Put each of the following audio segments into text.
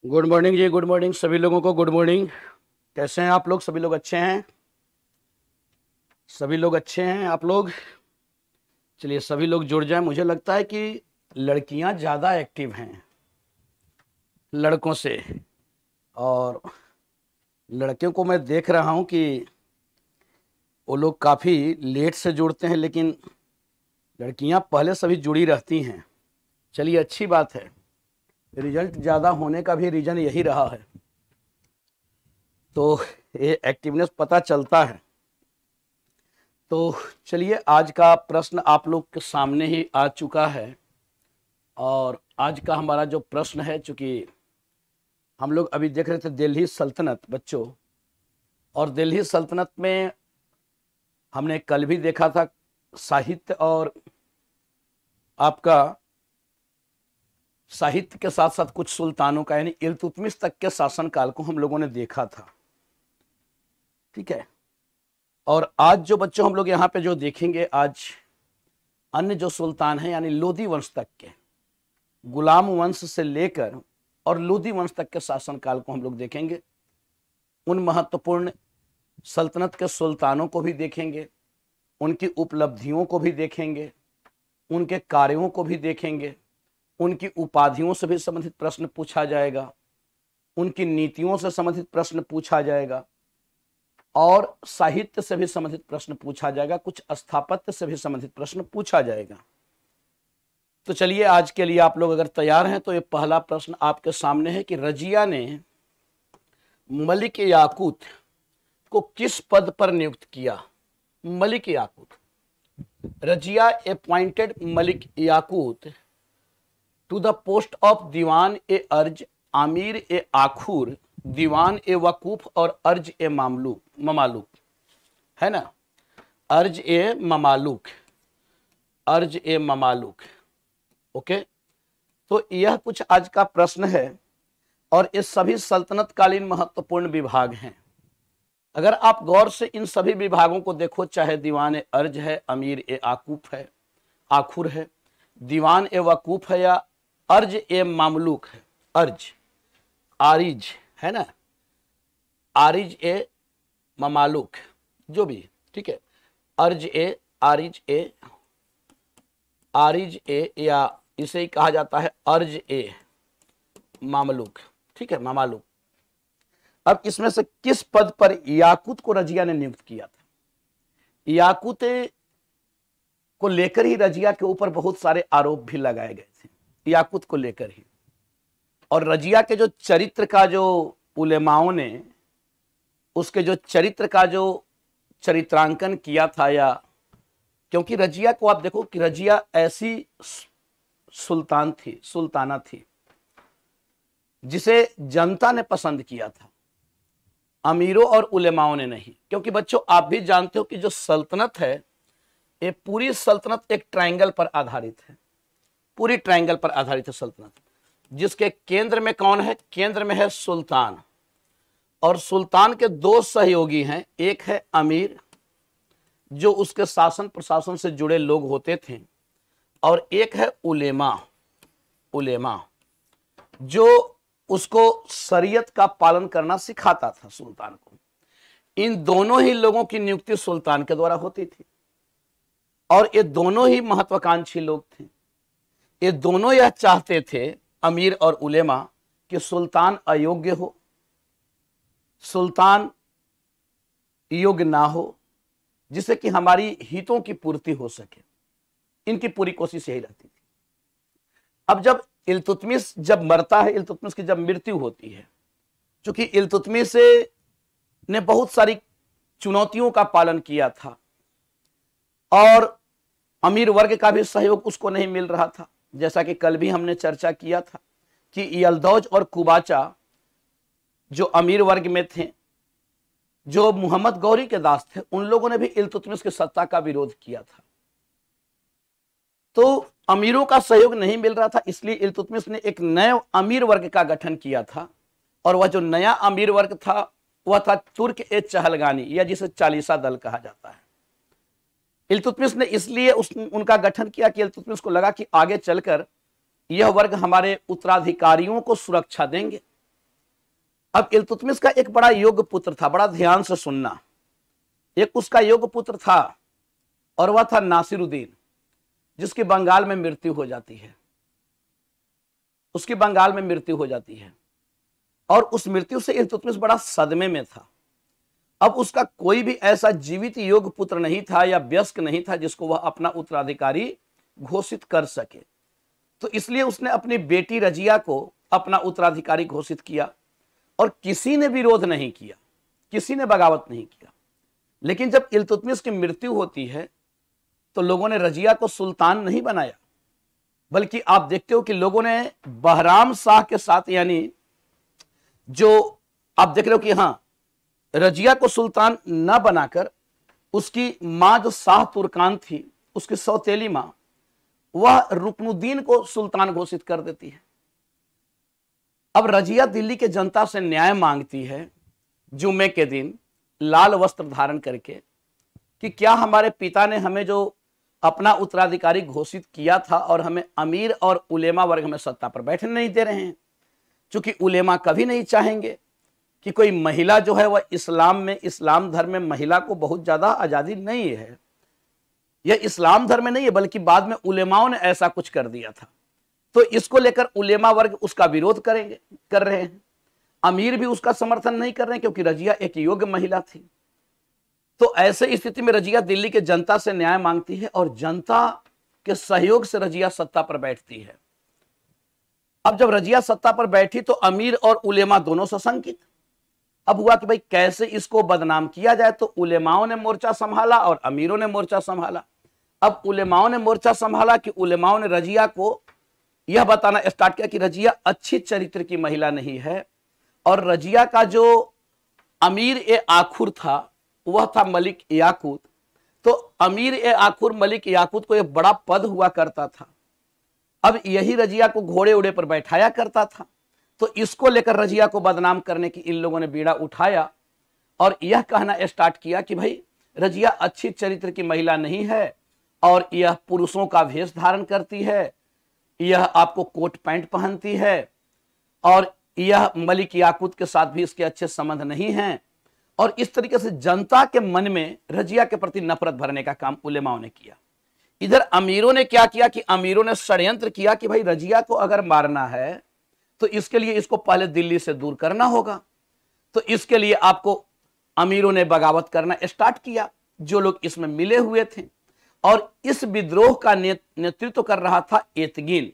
Good morning जी। Good morning सभी लोगों को। Good morning. कैसे हैं आप लोग? सभी लोग अच्छे हैं? सभी लोग अच्छे हैं आप लोग? चलिए सभी लोग जुड़ जाएं। मुझे लगता है कि लड़कियां ज़्यादा एक्टिव हैं लड़कों से, और लड़कियों को मैं देख रहा हूं कि वो लोग काफ़ी लेट से जुड़ते हैं, लेकिन लड़कियां पहले सभी जुड़ी रहती हैं। चलिए अच्छी बात है। रिजल्ट ज़्यादा होने का भी रीज़न यही रहा है, तो ये एक्टिवनेस पता चलता है। तो चलिए आज का प्रश्न आप लोग के सामने ही आ चुका है। और आज का हमारा जो प्रश्न है, चूंकि हम लोग अभी देख रहे थे दिल्ली सल्तनत बच्चों, और दिल्ली सल्तनत में हमने कल भी देखा था साहित्य, और आपका साहित्य के साथ साथ कुछ सुल्तानों का यानी इल्तुतमिश तक के शासनकाल को हम लोगों ने देखा था। ठीक है। और आज जो बच्चों हम लोग यहाँ पे जो देखेंगे, आज अन्य जो सुल्तान हैं यानी लोदी वंश तक के, गुलाम वंश से लेकर और लोदी वंश तक के शासनकाल को हम लोग देखेंगे। उन महत्वपूर्ण सल्तनत के सुल्तानों को भी देखेंगे, उनकी उपलब्धियों को भी देखेंगे, उनके कार्यों को भी देखेंगे, उनकी उपाधियों से भी संबंधित प्रश्न पूछा जाएगा, उनकी नीतियों से संबंधित प्रश्न पूछा जाएगा, और साहित्य से भी संबंधित प्रश्न पूछा जाएगा, कुछ स्थापत्य से भी संबंधित प्रश्न पूछा जाएगा। तो चलिए आज के लिए आप लोग अगर तैयार हैं तो ये पहला प्रश्न आपके सामने है कि रजिया ने मलिक याकूत को किस पद पर नियुक्त किया? Malik Yaqut, Razia appointed Malik Yaqut to the post of Diwan e Arz, Amir ए आखुर, दीवान ए वकूफ और अर्ज ए ममालुक, है ना? अर्ज ए ममालुक, अर्ज ए ममालुक। ओके, तो यह कुछ आज का प्रश्न है, और ये सभी सल्तनत कालीन महत्वपूर्ण विभाग हैं। अगर आप गौर से इन सभी विभागों को देखो, चाहे दीवान ए अर्ज है, अमीर ए आकूफ है, आखुर है, दीवान ए वकूफ है, या अर्ज ए मामलूक है, अर्ज आरिज है ना, आरिज ए ममालुक, जो भी, ठीक है, अर्ज ए, आरिज ए, आरिज ए, या इसे ही कहा जाता है अर्ज ए मामलुक, ठीक है, ममालुक। अब इसमें से किस पद पर याकूत को रजिया ने नियुक्त किया था? याकूत को लेकर ही रजिया के ऊपर बहुत सारे आरोप भी लगाए गए थे, याकूत को लेकर ही। और रजिया के जो चरित्र का जो उलेमाओं ने उसके जो चरित्र का जो चरित्रांकन किया था, या क्योंकि रजिया को आप देखो कि रजिया ऐसी सुल्ताना थी जिसे जनता ने पसंद किया था, अमीरों और उलेमाओं ने नहीं। क्योंकि बच्चों आप भी जानते हो कि जो सल्तनत है, ये पूरी सल्तनत एक ट्रायंगल पर आधारित है, पूरी ट्रायंगल पर आधारित है सल्तनत, जिसके केंद्र में कौन है? केंद्र में है सुल्तान, और सुल्तान के दो सहयोगी हैं, एक है अमीर जो उसके शासन प्रशासन से जुड़े लोग होते थे, और एक है उलेमा, उलेमा जो उसको शरीयत का पालन करना सिखाता था सुल्तान को। इन दोनों ही लोगों की नियुक्ति सुल्तान के द्वारा होती थी, और ये दोनों ही महत्वाकांक्षी लोग थे। ये दोनों यह चाहते थे, अमीर और उलेमा, कि सुल्तान अयोग्य हो, सुल्तान योग्य ना हो, जिससे कि हमारी हितों की पूर्ति हो सके। इनकी पूरी कोशिश यही रहती थी। अब जब इल्तुतमिश जब मरता है, इल्तुतमिश की जब मृत्यु होती है, चूंकि इल्तुतमिश ने बहुत सारी चुनौतियों का पालन किया था, और अमीर वर्ग का भी सहयोग उसको नहीं मिल रहा था। जैसा कि कल भी हमने चर्चा किया था कि यल्दौज और कुबाचा जो अमीर वर्ग में थे, जो मोहम्मद गौरी के दास थे, उन लोगों ने भी इल्तुतमिश की सत्ता का विरोध किया था। तो अमीरों का सहयोग नहीं मिल रहा था, इसलिए इल्तुतमिश ने एक नए अमीर वर्ग का गठन किया था, और वह जो नया अमीर वर्ग था वह था तुर्क ए चहलगानी, या जिसे चालीसा दल कहा जाता है। इल्तुतमिश ने इसलिए उनका गठन किया कि इल्तुतमिश को लगा कि आगे चलकर यह वर्ग हमारे उत्तराधिकारियों को सुरक्षा देंगे, अब इल्तुतमिश का एक बड़ा योग्य पुत्र था, बड़ा ध्यान से सुनना। एक उसका योग्य पुत्र था और वह था नासिरुद्दीन, जिसकी बंगाल में मृत्यु हो जाती है। उसकी बंगाल में मृत्यु हो जाती है और उस मृत्यु से इल्तुतमिश बड़ा सदमे में था। अब उसका कोई भी ऐसा जीवित योग्य पुत्र नहीं था या वयस्क नहीं था जिसको वह अपना उत्तराधिकारी घोषित कर सके। तो इसलिए उसने अपनी बेटी रजिया को अपना उत्तराधिकारी घोषित किया और किसी ने विरोध नहीं किया, किसी ने बगावत नहीं किया। लेकिन जब इल्तुतमिश की मृत्यु होती है तो लोगों ने रजिया को सुल्तान नहीं बनाया, बल्कि आप देखते हो कि लोगों ने बहराम शाह के साथ, यानी जो आप देख रहे हो कि हाँ, रजिया को सुल्तान न बनाकर उसकी मां जो शाह तुर्कान थी, उसकी सौतेली मां, वह रुकनुद्दीन को सुल्तान घोषित कर देती है। अब रजिया दिल्ली के जनता से न्याय मांगती है जुम्मे के दिन लाल वस्त्र धारण करके कि क्या हमारे पिता ने हमें जो अपना उत्तराधिकारी घोषित किया था और हमें अमीर और उलेमा वर्ग में सत्ता पर बैठने नहीं दे रहे हैं। क्योंकि उलेमा कभी नहीं चाहेंगे कि कोई महिला जो है वह इस्लाम धर्म में महिला को बहुत ज्यादा आजादी नहीं है। यह इस्लाम धर्म में नहीं है, बल्कि बाद में उलेमाओं ने ऐसा कुछ कर दिया था। तो इसको लेकर उलेमा वर्ग उसका विरोध कर रहे हैं। अमीर भी उसका समर्थन नहीं कर रहे हैं क्योंकि रजिया एक योग्य महिला थी। तो ऐसे स्थिति में रजिया दिल्ली के जनता से न्याय मांगती है और जनता के सहयोग से रजिया सत्ता पर बैठती है। अब जब रजिया सत्ता पर बैठी तो अमीर और उलेमा दोनों सशंकित। अब हुआ कि भाई कैसे इसको बदनाम किया जाए, तो उलेमाओं ने मोर्चा संभाला और अमीरों ने मोर्चा संभाला। अब उलेमाओं ने मोर्चा संभाला कि उलेमाओं ने रजिया को यह बताना स्टार्ट किया कि रजिया अच्छी चरित्र की महिला नहीं है, और रजिया का जो अमीर ए आखुर था वह था मलिक याकूत। तो अमीर ए आखुर मलिक याकूत को एक बड़ा पद हुआ करता था। अब यही रजिया को घोड़े उड़े पर बैठाया करता था। तो इसको लेकर रजिया को बदनाम करने की इन लोगों ने बीड़ा उठाया और यह कहना स्टार्ट किया कि भाई रजिया अच्छी चरित्र की महिला नहीं है और यह पुरुषों का वेश धारण करती है, यह आपको कोट पैंट पहनती है और यह मलिक याकूत के साथ भी इसके अच्छे संबंध नहीं हैं। और इस तरीके से जनता के मन में रजिया के प्रति नफरत भरने का काम उलेमाओं ने किया। इधर अमीरों ने क्या किया कि अमीरों ने षड्यंत्र किया कि भाई रजिया को अगर मारना है तो इसके लिए इसको पहले दिल्ली से दूर करना होगा। तो इसके लिए आपको अमीरों ने बगावत करना स्टार्ट किया, जो लोग इसमें मिले हुए थे। और इस विद्रोह का नेतृत्व कर रहा था एतगिन।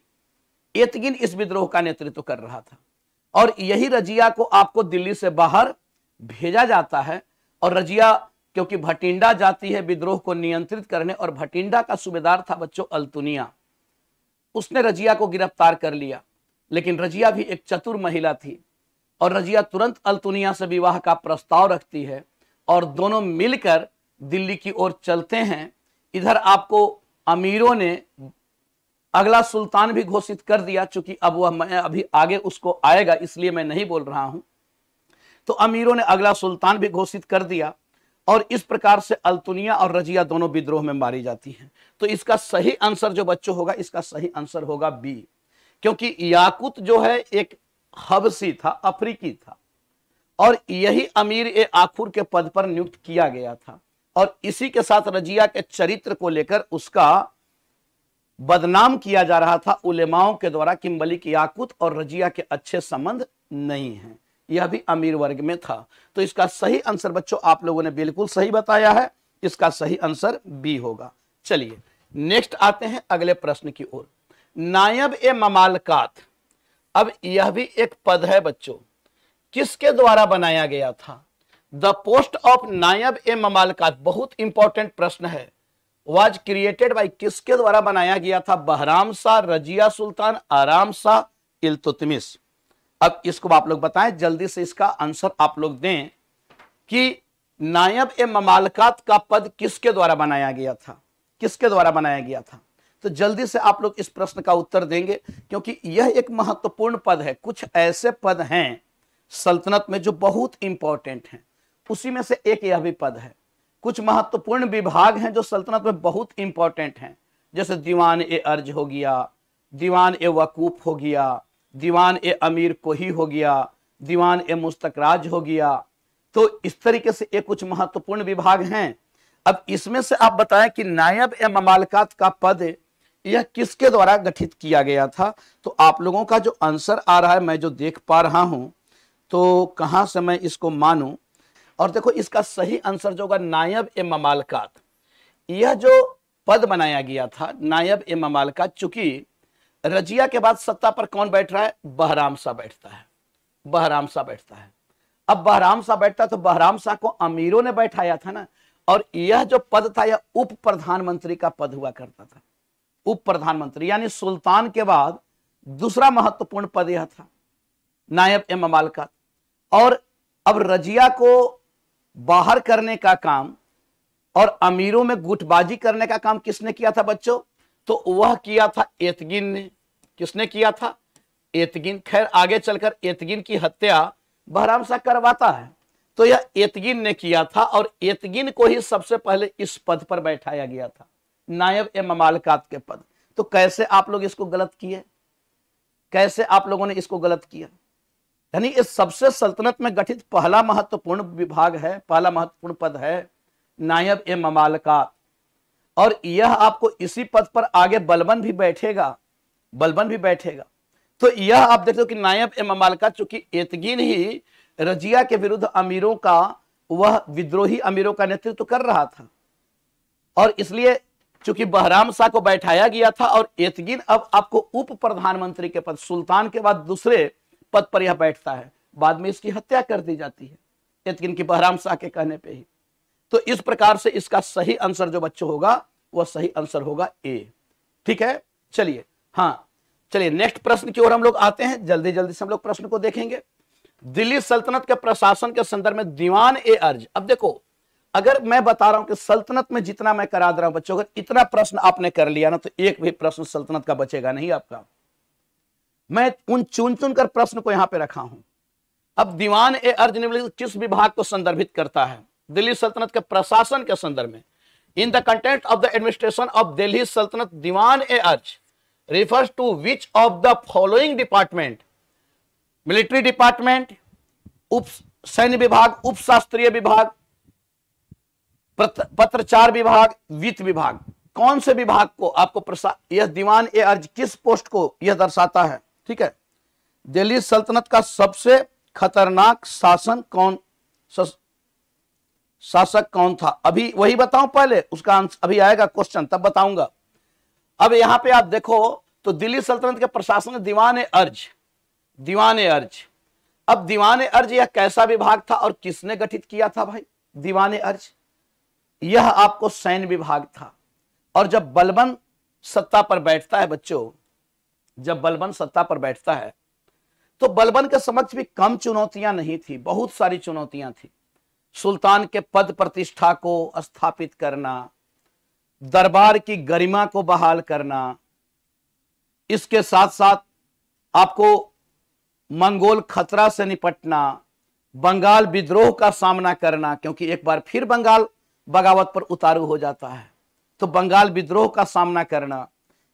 एतगिन इस विद्रोह का नेतृत्व कर रहा था और यही रजिया को आपको दिल्ली से बाहर भेजा जाता है। और रजिया क्योंकि भटिंडा जाती है विद्रोह को नियंत्रित करने, और भटिंडा का सूबेदार था बच्चों अल्तुनिया, उसने रजिया को गिरफ्तार कर लिया। लेकिन रजिया भी एक चतुर महिला थी और रजिया तुरंत अल्तुनिया से विवाह का प्रस्ताव रखती है और दोनों मिलकर दिल्ली की ओर चलते हैं। इधर आपको अमीरों ने अगला सुल्तान भी घोषित कर दिया। चूंकि अब वह मैं अभी आगे उसको आएगा इसलिए मैं नहीं बोल रहा हूं। तो अमीरों ने अगला सुल्तान भी घोषित कर दिया और इस प्रकार से अल्तुनिया और रजिया दोनों विद्रोह में मारी जाती हैं। तो इसका सही आंसर जो बच्चों होगा, इसका सही आंसर होगा बी, क्योंकि याकूत जो है एक हबसी था, अफ्रीकी था और यही अमीर ए आखुर के पद पर नियुक्त किया गया था। और इसी के साथ रजिया के चरित्र को लेकर उसका बदनाम किया जा रहा था उलेमाओं के द्वारा कि मलिक याकूत और रजिया के अच्छे संबंध नहीं हैं। यह भी अमीर वर्ग में था। तो इसका सही आंसर बच्चों आप लोगों ने बिल्कुल सही बताया है, इसका सही आंसर बी होगा। चलिए नेक्स्ट आते हैं अगले प्रश्न की ओर। नायब ए ममालकात, अब यह भी एक पद है बच्चों, किसके द्वारा बनाया गया था? द पोस्ट ऑफ नायब ए ममालकात, बहुत इंपॉर्टेंट प्रश्न है। वाज क्रिएटेड बाय, किसके द्वारा बनाया गया था? बहराम शाह, रजिया सुल्तान, आराम शाह, इल्तुतमिश। अब इसको आप लोग बताएं, जल्दी से इसका आंसर आप लोग दें कि नायब ए ममालकात का पद किसके द्वारा बनाया गया था? किसके द्वारा बनाया गया था? तो जल्दी से आप लोग इस प्रश्न का उत्तर देंगे, क्योंकि यह एक महत्वपूर्ण पद है। कुछ ऐसे पद हैं सल्तनत में जो बहुत इंपॉर्टेंट हैं, उसी में से एक यह भी पद है। कुछ महत्वपूर्ण विभाग हैं जो सल्तनत में बहुत इंपॉर्टेंट हैं, जैसे दीवान ए अर्ज हो गया, दीवान ए वकूफ हो गया, दीवान ए अमीर कोही हो गया, दीवान ए मुस्तकराज हो गया। तो इस तरीके से ये कुछ महत्वपूर्ण विभाग हैं। अब इसमें से आप बताएं कि नायब ए ममालकात का पद यह किसके द्वारा गठित किया गया था। तो आप लोगों का जो आंसर आ रहा है मैं जो देख पा रहा हूं, तो कहां से मैं इसको मानूं। और देखो इसका सही आंसर जो होगा नायब ए ममालकात, यह जो पद बनाया गया था नायब ए ममालकात, चूंकि रजिया के बाद सत्ता पर कौन बैठ रहा है, बहराम शाह बैठता है, बहराम शाह बैठता है। अब बहराम शाह बैठता तो बहराम शाह को अमीरों ने बैठाया था ना, और यह जो पद था यह उप प्रधानमंत्री का पद हुआ करता था। उप प्रधानमंत्री यानी सुल्तान के बाद दूसरा महत्वपूर्ण पद यह था, नायब ए ममालकात। और अब रजिया को बाहर करने का काम और अमीरों में गुटबाजी करने का काम किसने किया था बच्चों, तो वह किया था एतगिन ने। किसने किया था, एतगिन। खैर आगे चलकर एतगिन की हत्या बहराम शाह करवाता है, तो यह एतगिन ने किया था और एतगिन को ही सबसे पहले इस पद पर बैठाया गया था, नायब ए ममालकात के पद। तो कैसे आप लोग इसको गलत किए, कैसे आप लोगों ने इसको गलत किया। यानी इस सबसे सल्तनत में गठित पहला महत्वपूर्ण विभाग है, पहला महत्वपूर्ण पद है नायब ए ममालकात। और यह आपको इसी पद पर आगे बलबन भी बैठेगा, बलबन भी बैठेगा। तो यह आप देखते हो कि नायब ए ममालकात, चूंकि एतगिन ही रजिया के विरुद्ध अमीरों का, वह विद्रोही अमीरों का नेतृत्व कर रहा था, और इसलिए चूंकि बहराम शाह को बैठाया गया था और एतगिन अब आपको उप प्रधानमंत्री के पद, सुल्तान के बाद दूसरे पद पर यह बैठता है। बाद में इसकी हत्या कर दी जाती है एतगिन की, बहराम शाह के कहने पे ही। तो इस प्रकार से इसका सही आंसर जो बच्चों होगा वह सही आंसर होगा ए। ठीक है, चलिए हाँ, चलिए नेक्स्ट प्रश्न की ओर हम लोग आते हैं। जल्दी जल्दी से हम लोग प्रश्न को देखेंगे। दिल्ली सल्तनत के प्रशासन के संदर्भ में दीवान ए अर्ज। अब देखो, अगर मैं बता रहा हूं कि सल्तनत में जितना मैं करा दे रहा हूं बच्चों, अगर इतना प्रश्न आपने कर लिया ना तो एक भी प्रश्न सल्तनत का बचेगा नहीं आपका। मैं उन चुन चुन कर प्रश्न को यहां पे रखा हूं। अब दीवान ए अर्ज निम्नलिखित किस विभाग को संदर्भित करता है दिल्ली सल्तनत के प्रशासन के संदर्भ में। In the content of the administration of Delhi सल्तनत दीवान ए अर्ज refers to which of the following department, military department, उप सैन्य विभाग, उप शास्त्रीय विभाग, पत्रचार विभाग, वित्त विभाग, कौन से विभाग को आपको यह दीवान ए अर्ज किस पोस्ट को यह दर्शाता है। ठीक है, दिल्ली सल्तनत का सबसे खतरनाक शासन कौन, शासक कौन था, अभी वही बताऊं पहले, उसका आंसर अभी आएगा क्वेश्चन तब बताऊंगा। अब यहां पे आप देखो तो दिल्ली सल्तनत के प्रशासन में दीवान ए अर्ज, दीवान ए अर्ज। अब दीवान ए अर्ज यह कैसा विभाग था और किसने गठित किया था भाई दीवान ए अर्ज, यह आपको सैन्य विभाग था। और जब बलबन सत्ता पर बैठता है बच्चों, जब बलबन सत्ता पर बैठता है तो बलबन के समक्ष भी कम चुनौतियां नहीं थी, बहुत सारी चुनौतियां थी। सुल्तान के पद प्रतिष्ठा को स्थापित करना, दरबार की गरिमा को बहाल करना, इसके साथ साथ आपको मंगोल खतरा से निपटना, बंगाल विद्रोह का सामना करना, क्योंकि एक बार फिर बंगाल बगावत पर उतारू हो जाता है, तो बंगाल विद्रोह का सामना करना।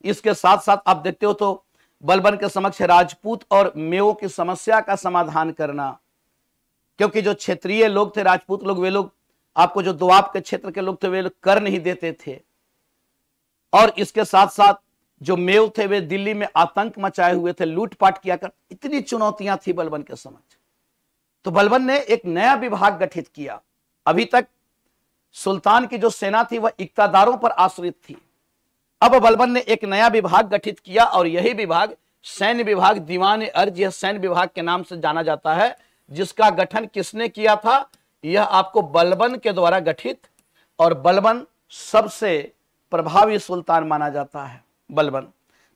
इसके साथ साथ आप देखते हो तो बलबन के समक्ष राजपूत और मेओ की समस्या का समाधान करना, क्योंकि जो क्षेत्रीय लोग थे राजपूत लोग, वे लोग आपको जो दोआब के क्षेत्र के लोग थे वे लोग कर नहीं देते थे। और इसके साथ साथ जो मेव थे वे दिल्ली में आतंक मचाए हुए थे, लूटपाट किया कर, इतनी चुनौतियां थी बलबन के समक्ष। तो बलबन ने एक नया विभाग गठित किया। अभी तक सुल्तान की जो सेना थी वह इक्तादारों पर आश्रित थी, अब बलबन ने एक नया विभाग गठित किया और यही विभाग सैन्य विभाग दीवान ए अर्ज, यह सैन्य विभाग के नाम से जाना जाता है, जिसका गठन किसने किया था, यह आपको बलबन के द्वारा गठित, और बलबन सबसे प्रभावी सुल्तान माना जाता है बलबन।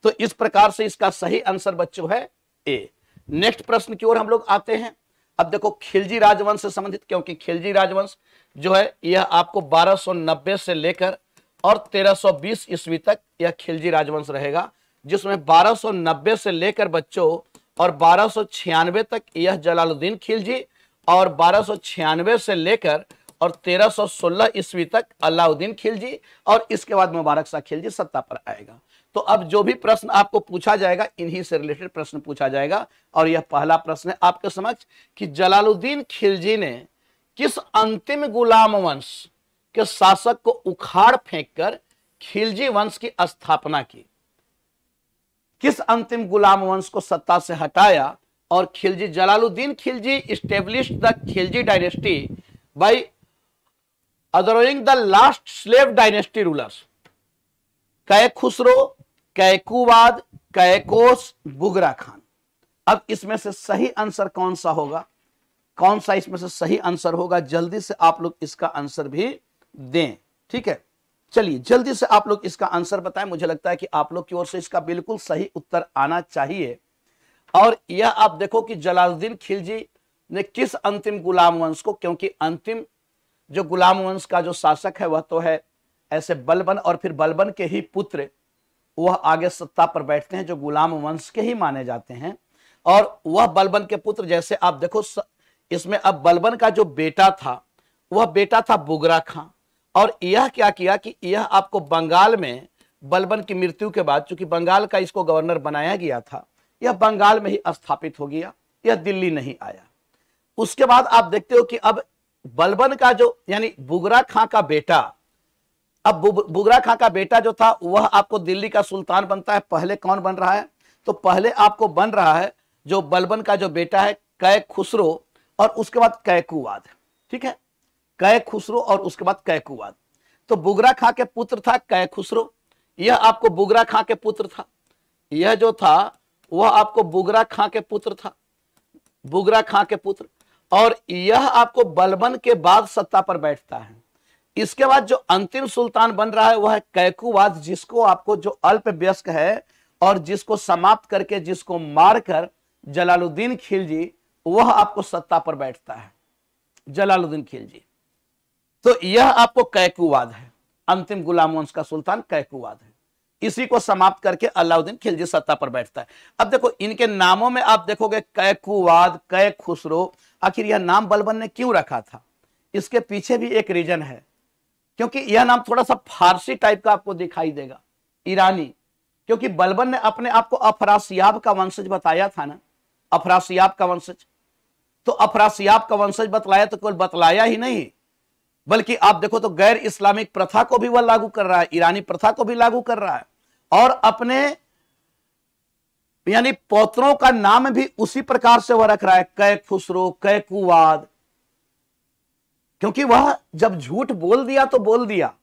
तो इस प्रकार से इसका सही आंसर बच्चों है ए। नेक्स्ट प्रश्न की ओर हम लोग आते हैं। अब देखो खिलजी राजवंश से संबंधित, क्योंकि खिलजी राजवंश जो है यह आपको 1290 से लेकर और 1320 ईस्वी तक यह खिलजी राजवंश रहेगा, जिसमें 1290 से लेकर बच्चों और 1296 तक यह जलालुद्दीन खिलजी, और 1296 से लेकर और 1316 ईस्वी तक अलाउद्दीन खिलजी, और इसके बाद मुबारक शाह खिलजी सत्ता पर आएगा। तो अब जो भी प्रश्न आपको पूछा जाएगा इन्हीं से रिलेटेड प्रश्न पूछा जाएगा। और यह पहला प्रश्न है आपके समक्ष कि जलालुद्दीन खिलजी ने किस अंतिम गुलाम वंश के शासक को उखाड़ फेंककर खिलजी वंश की स्थापना की? किस अंतिम गुलाम वंश को सत्ता से हटाया और Khilji, Jalaluddin Khilji established the Khilji dynasty by overthrowing the last slave dynasty rulers? Kai Khusro, कैकुवाद, कैकोस, बुगरा Khan. अब इसमें से सही आंसर कौन सा होगा? कौन सा इसमें से सही आंसर होगा? जल्दी से आप लोग इसका आंसर भी दें, ठीक है। चलिए जल्दी से आप लोग इसका आंसर बताएं। मुझे लगता है कि आप लोग की ओर से इसका बिल्कुल सही उत्तर आना चाहिए। और यह आप देखो कि जलालुद्दीन खिलजी ने किस अंतिम गुलाम वंश को, क्योंकि अंतिम जो गुलाम वंश का जो शासक है वह तो है ऐसे बलबन, और फिर बलबन के ही पुत्र वह आगे सत्ता पर बैठते हैं जो गुलाम वंश के ही माने जाते हैं। और वह बलबन के पुत्र, जैसे आप देखो इसमें अब बलबन का जो बेटा था वह बेटा था बुगरा खां। और यह क्या किया कि यह आपको बंगाल में बलबन की मृत्यु के बाद, चूंकि बंगाल का इसको गवर्नर बनाया गया था, यह बंगाल में ही स्थापित हो गया, यह दिल्ली नहीं आया। उसके बाद आप देखते हो कि अब बलबन का जो यानी बुगरा खां का बेटा, अब बुगरा खां का बेटा जो था वह आपको दिल्ली का सुल्तान बनता है। पहले कौन बन रहा है? तो पहले आपको बन रहा है जो बलबन का जो बेटा है कै खुसरो, और उसके बाद कैकुवाद, ठीक है। कै खुसरो और उसके बाद कैकुवाद। तो बुगरा खां के पुत्र था कै खुसरो, यह आपको बुगरा खां के पुत्र था। यह जो था वह आपको बुगरा खां के पुत्र था, बुगरा खां के पुत्र। और यह आपको बलबन के बाद सत्ता पर बैठता है। इसके बाद जो अंतिम सुल्तान बन रहा है वह है कैकुवाद, जिसको आपको जो अल्पवयस्क है और जिसको समाप्त करके, जिसको मारकर जलालुद्दीन खिलजी वह आपको सत्ता पर बैठता है, जलालुद्दीन खिलजी। तो यह आपको कैकुवाद है, अंतिम गुलाम वंश का सुल्तान कैकुवाद है। इसी को समाप्त करके अलाउद्दीन खिलजी सत्ता पर बैठता है। अब देखो इनके नामों में आप देखोगे कैकुवाद, कै खुसरो, आखिर यह नाम बलबन ने क्यों रखा था? इसके पीछे भी एक रीजन है, क्योंकि यह नाम थोड़ा सा फारसी टाइप का आपको दिखाई देगा, ईरानी, क्योंकि बलबन ने अपने आप को अफरासियाब का वंशज बताया था ना, अफरासियाब का वंशज। तो अफरासियाब का वंशज बतलाया तो केवल बतलाया ही नहीं, बल्कि आप देखो तो गैर इस्लामिक प्रथा को भी वह लागू कर रहा है, ईरानी प्रथा को भी लागू कर रहा है, और अपने यानी पौत्रों का नाम भी उसी प्रकार से वह रख रहा है, कै खुसरो, कैकुवाद, क्योंकि वह जब झूठ बोल दिया तो बोल दिया,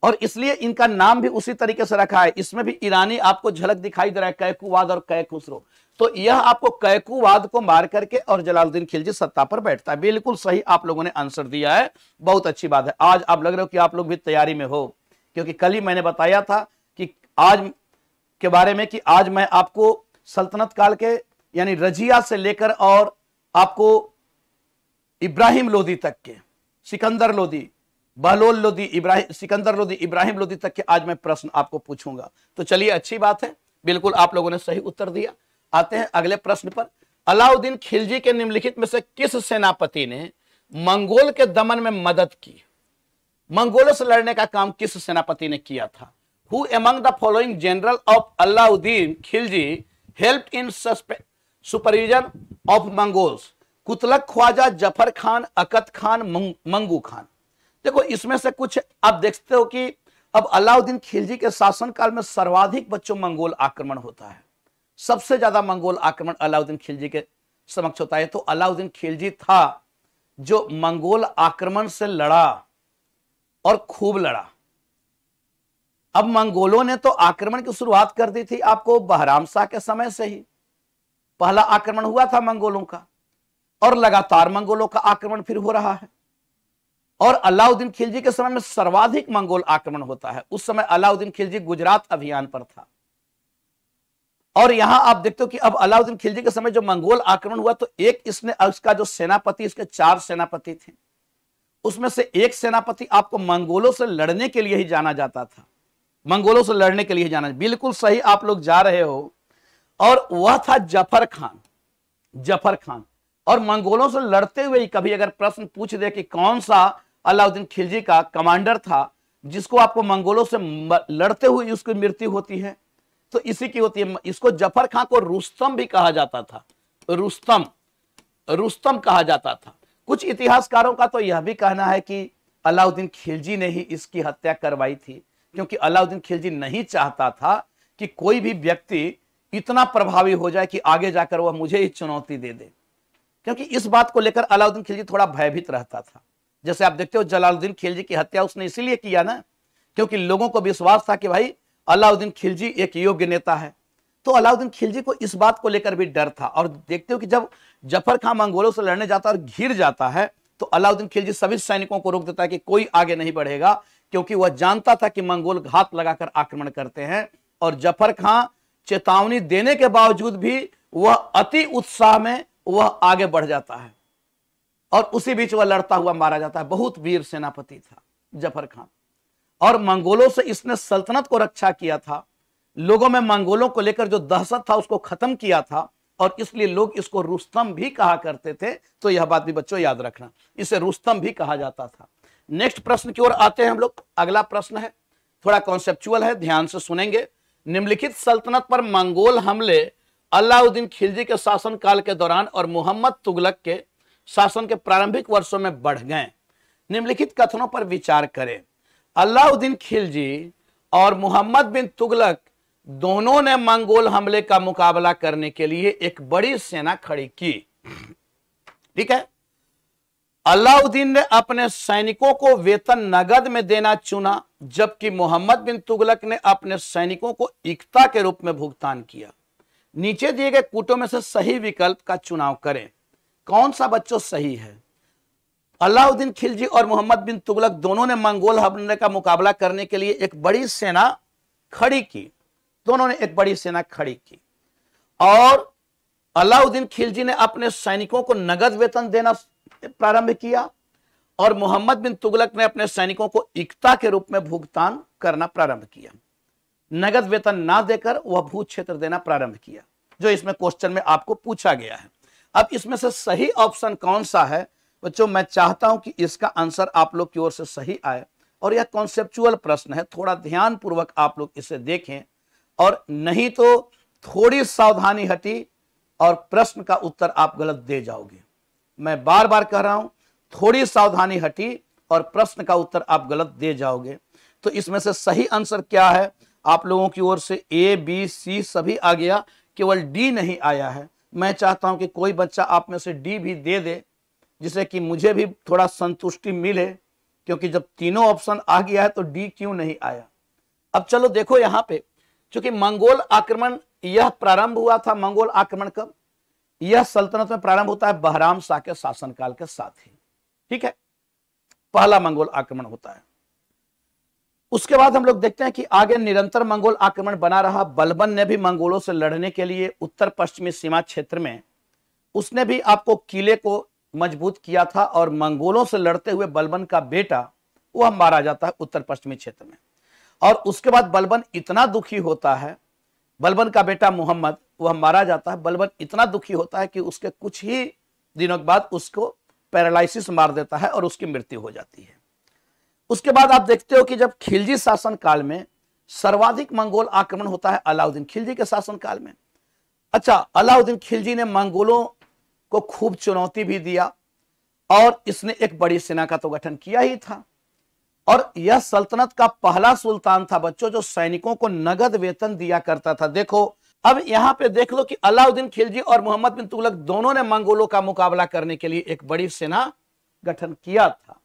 और इसलिए इनका नाम भी उसी तरीके से रखा है। इसमें भी ईरानी आपको झलक दिखाई दे रहा है, कैकुवाद और कै खुसरो। तो यह आपको कैकुवाद को मार करके और जलालुद्दीन खिलजी सत्ता पर बैठता है। बिल्कुल सही आप लोगों ने आंसर दिया है, बहुत अच्छी बात है। आज आप लग रहे हो कि आप लोग भी तैयारी में हो, क्योंकि कल ही मैंने बताया था कि आज के बारे में कि आज मैं आपको सल्तनत काल के यानी रजिया से लेकर और आपको इब्राहिम लोदी तक के, सिकंदर लोदी, बहलोल लोदी, सिकंदर लोदी, इब्राहिम लोदी तक के आज मैं प्रश्न आपको पूछूंगा। तो चलिए अच्छी बात है, बिल्कुल आप लोगों ने सही उत्तर दिया। आते हैं अगले प्रश्न पर। अलाउद्दीन खिलजी के निम्नलिखित में से किस सेनापति ने मंगोल के दमन में मदद की? मंगोलों से लड़ने का काम किस सेनापति ने किया था? Who among the following general of Alauddin Khilji helped in supervision of Mongols? कुतलक Khwaja, Zafar Khan, अकत Khan, Mangu Khan. देखो इसमें से कुछ आप देखते हो कि अब अलाउद्दीन खिलजी के शासनकाल में सर्वाधिक बच्चों मंगोल आक्रमण होता है, सबसे ज्यादा मंगोल आक्रमण अलाउद्दीन खिलजी के समक्ष होता है। तो अलाउद्दीन खिलजी था जो मंगोल आक्रमण से लड़ा और खूब लड़ा। अब मंगोलों ने तो आक्रमण की शुरुआत कर दी थी आपको बहराम शाह के समय से ही पहला आक्रमण हुआ था मंगोलों का, और लगातार मंगोलों का आक्रमण फिर हो रहा है। और अलाउद्दीन खिलजी के समय में सर्वाधिक मंगोल आक्रमण होता है। उस समय अलाउद्दीन खिलजी गुजरात अभियान पर था। और यहां आप देखते हो कि अब अलाउद्दीन खिलजी के समय जो मंगोल आक्रमण हुआ तो एक इसने, इसका जो सेनापति, इसके 4 सेनापति थे, उसमें से एक सेनापति आपको मंगोलों से लड़ने के लिए ही जाना जाता था, मंगोलों से लड़ने के लिए जाना। बिल्कुल सही आप लोग जा रहे हो, और वह था जफर खान। जफर खान और मंगोलों से लड़ते हुए ही कभी अगर प्रश्न पूछ दे कि कौन सा अलाउद्दीन खिलजी का कमांडर था जिसको आपको मंगोलों से लड़ते हुए उसकी मृत्यु होती है, तो इसी की होती है। इसको जफर खां को रुस्तम भी कहा जाता था, रुस्तम कहा जाता था। कुछ इतिहासकारों का तो यह भी कहना है कि अलाउद्दीन खिलजी ने ही इसकी हत्या करवाई थी, क्योंकि अलाउद्दीन खिलजी नहीं चाहता था कि कोई भी व्यक्ति इतना प्रभावी हो जाए कि आगे जाकर वह मुझे ही चुनौती दे दे, क्योंकि इस बात को लेकर अलाउद्दीन खिलजी थोड़ा भयभीत रहता था। जैसे आप देखते हो जलालुद्दीन खिलजी की हत्या उसने इसीलिए किया ना, क्योंकि लोगों को विश्वास था कि भाई अलाउद्दीन खिलजी एक योग्य नेता है। तो अलाउद्दीन खिलजी को इस बात को लेकर भी डर था। और देखते हो कि जब जफर खां मंगोलों से लड़ने जाता है और घिर जाता है, तो अलाउद्दीन खिलजी सभी सैनिकों को रोक देता है कि कोई आगे नहीं बढ़ेगा, क्योंकि वह जानता था कि मंगोल घात लगाकर आक्रमण करते हैं। और जफर खां चेतावनी देने के बावजूद भी वह अति उत्साह में वह आगे बढ़ जाता है और उसी बीच वह लड़ता हुआ मारा जाता है। बहुत वीर सेनापति था जफर खां, और मंगोलों से इसने सल्तनत को रक्षा किया था। लोगों में मंगोलों को लेकर जो दहशत था उसको खत्म किया था, और इसलिए लोग इसको रुस्तम भी कहा करते थे। तो यह बात भी बच्चों याद रखना, इसे रुस्तम भी कहा जाता था। नेक्स्ट प्रश्न की ओर आते हैं हम लोग। अगला प्रश्न है, थोड़ा कॉन्सेप्चुअल है, ध्यान से सुनेंगे। निम्नलिखित सल्तनत पर मंगोल हमले अलाउद्दीन खिलजी के शासन काल के दौरान और मोहम्मद तुगलक के शासन के प्रारंभिक वर्षों में बढ़ गए। निम्नलिखित कथनों पर विचार करें। अलाउद्दीन खिलजी और मोहम्मद बिन तुगलक दोनों ने मंगोल हमले का मुकाबला करने के लिए एक बड़ी सेना खड़ी की। ठीक है, अलाउद्दीन ने अपने सैनिकों को वेतन नगद में देना चुना, जबकि मोहम्मद बिन तुगलक ने अपने सैनिकों को इक्ता के रूप में भुगतान किया। नीचे दिए गए कूटों में से सही विकल्प का चुनाव करें। कौन सा बच्चों सही है? अलाउद्दीन खिलजी और मोहम्मद बिन तुगलक दोनों ने मंगोल हमले का मुकाबला करने के लिए एक बड़ी सेना खड़ी की। दोनों ने एक बड़ी सेना खड़ी की, और अलाउद्दीन खिलजी ने अपने सैनिकों को नगद वेतन देना प्रारंभ किया, और मोहम्मद बिन तुगलक ने अपने सैनिकों को इक्ता के रूप में भुगतान करना प्रारंभ किया। नगद वेतन ना देकर वह भू क्षेत्र देना प्रारंभ किया, जो इसमें क्वेश्चन में आपको पूछा गया है। अब इसमें से सही ऑप्शन कौन सा है बच्चों? मैं चाहता हूं कि इसका आंसर आप लोग की ओर से सही आए, और यह कॉन्सेप्चुअल प्रश्न है, थोड़ा ध्यान पूर्वक आप लोग इसे देखें, और नहीं तो थोड़ी सावधानी हटी और प्रश्न का उत्तर आप गलत दे जाओगे। मैं बार बार कह रहा हूं, थोड़ी सावधानी हटी और प्रश्न का उत्तर आप गलत दे जाओगे। तो इसमें से सही आंसर क्या है? आप लोगों की ओर से ए बी सी सभी आ गया, केवल डी नहीं आया है। मैं चाहता हूं कि कोई बच्चा आप में से डी भी दे दे, जिससे कि मुझे भी थोड़ा संतुष्टि मिले, क्योंकि जब तीनों ऑप्शन आ गया है तो डी क्यों नहीं आया। अब चलो देखो यहां पे, क्योंकि मंगोल आक्रमण यह प्रारंभ हुआ था। मंगोल आक्रमण कब? यह सल्तनत में प्रारंभ होता है बहराम शाह के शासनकाल के साथ ही। ठीक है, पहला मंगोल आक्रमण होता है। उसके बाद हम लोग देखते हैं कि आगे निरंतर मंगोल आक्रमण बना रहा। बलबन ने भी मंगोलों से लड़ने के लिए उत्तर पश्चिमी सीमा क्षेत्र में उसने भी आपको किले को मजबूत किया था, और मंगोलों से लड़ते हुए बलबन का बेटा वह मारा जाता है उत्तर पश्चिमी क्षेत्र में। और उसके बाद बलबन इतना दुखी होता है, बलबन का बेटा मोहम्मद वह मारा जाता है। बलबन इतना दुखी होता है कि उसके कुछ ही दिनों के बाद उसको पैरालिसिस मार देता है और उसकी मृत्यु हो जाती है। उसके बाद आप देखते हो कि जब खिलजी शासन काल में सर्वाधिक मंगोल आक्रमण होता है अलाउद्दीन खिलजी के शासन काल में। अच्छा, अलाउद्दीन खिलजी ने मंगोलों को खूब चुनौती भी दिया, और इसने एक बड़ी सेना का तो गठन किया ही था, और यह सल्तनत का पहला सुल्तान था बच्चों जो सैनिकों को नगद वेतन दिया करता था। देखो अब यहां पे देख लो कि अलाउद्दीन खिलजी और मोहम्मद बिन तुगलक दोनों ने मंगोलों का मुकाबला करने के लिए एक बड़ी सेना गठन किया था।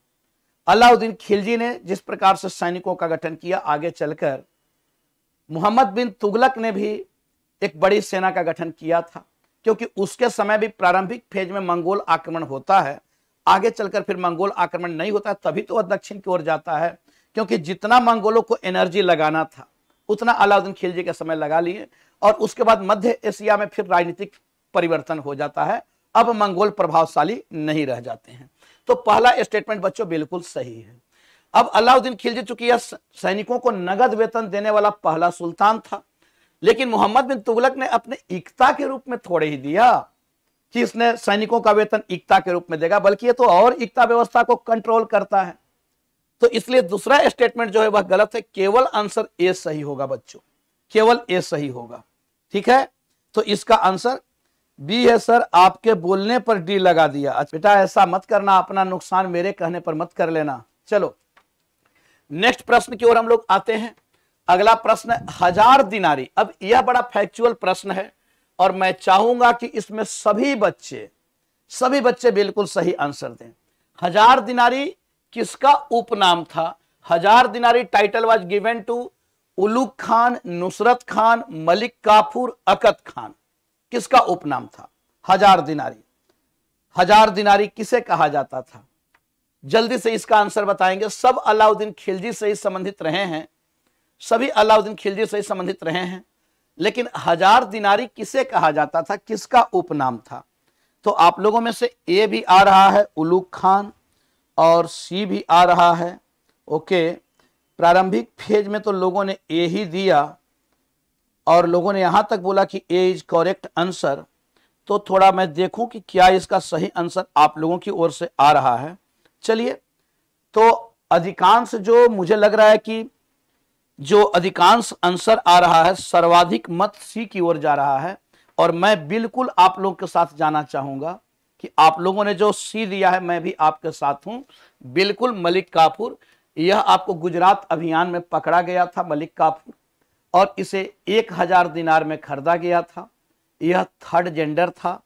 अलाउद्दीन खिलजी ने जिस प्रकार से सैनिकों का गठन किया, आगे चलकर मोहम्मद बिन तुगलक ने भी एक बड़ी सेना का गठन किया था, क्योंकि उसके समय भी प्रारंभिक फेज में मंगोल आक्रमण होता है। आगे चलकर फिर मंगोल आक्रमण नहीं होता है, तभी तो वह दक्षिण की ओर जाता है, क्योंकि जितना मंगोलों को एनर्जी लगाना था उतना अलाउद्दीन खिलजी के समय लगा लिए, और उसके बाद मध्य एशिया में फिर राजनीतिक परिवर्तन हो जाता है। अब मंगोल प्रभावशाली नहीं रह जाते हैं। तो पहला स्टेटमेंट बच्चों बिल्कुल सही है। अब अलाउद्दीन खिलजी चूंकि यह सैनिकों को नगद वेतन देने वाला पहला सुल्तान था, लेकिन मोहम्मद बिन तुगलक ने अपने इक्ता के रूप में थोड़े ही दिया कि इसने सैनिकों का वेतन इक्ता के रूप में देगा, बल्कि ये तो और इक्ता व्यवस्था को कंट्रोल करता है। तो इसलिए दूसरा स्टेटमेंट जो है वह गलत है, केवल आंसर ए सही होगा बच्चों, केवल ए सही होगा। ठीक है, तो इसका आंसर बी है सर, आपके बोलने पर डी लगा दिया। अच्छा बेटा ऐसा मत करना, अपना नुकसान मेरे कहने पर मत कर लेना। चलो नेक्स्ट प्रश्न की ओर हम लोग आते हैं। अगला प्रश्न है 1000 दिनारी। अब यह बड़ा फैक्चुअल प्रश्न है और मैं चाहूंगा कि इसमें सभी बच्चे बिल्कुल सही आंसर दें। 1000 दिनारी किसका उपनाम था? 1000 दिनारी title was given to Ulugh Khan, Nusrat Khan, Malik Kafur, Akat Khan. किसका उपनाम था 1000 दिनारी? 1000 दिनारी किसे कहा जाता था? जल्दी से इसका आंसर बताएंगे। सब अलाउद्दीन खिलजी से ही संबंधित रहे हैं, सभी अलाउद्दीन खिलजी से ही संबंधित रहे हैं, लेकिन 1000 दिनारी किसे कहा जाता था, किसका उपनाम था? तो आप लोगों में से ए भी आ रहा है उलुग खान और सी भी आ रहा है। ओके, प्रारंभिक फेज में तो लोगों ने ए ही दिया और लोगों ने यहां तक बोला कि ए इज करेक्ट आंसर। तो थोड़ा मैं देखूं कि क्या इसका सही आंसर आप लोगों की ओर से आ रहा है। चलिए, तो अधिकांश जो मुझे लग रहा है कि जो अधिकांश आंसर आ रहा है, सर्वाधिक मत सी की ओर जा रहा है और मैं बिल्कुल आप लोगों के साथ जाना चाहूंगा कि आप लोगों ने जो सी दिया है मैं भी आपके साथ हूं, बिल्कुल मलिक काफूर। यह आपको गुजरात अभियान में पकड़ा गया था मलिक काफूर और इसे 1000 दिनार में खरीदा गया था। यह थर्ड जेंडर था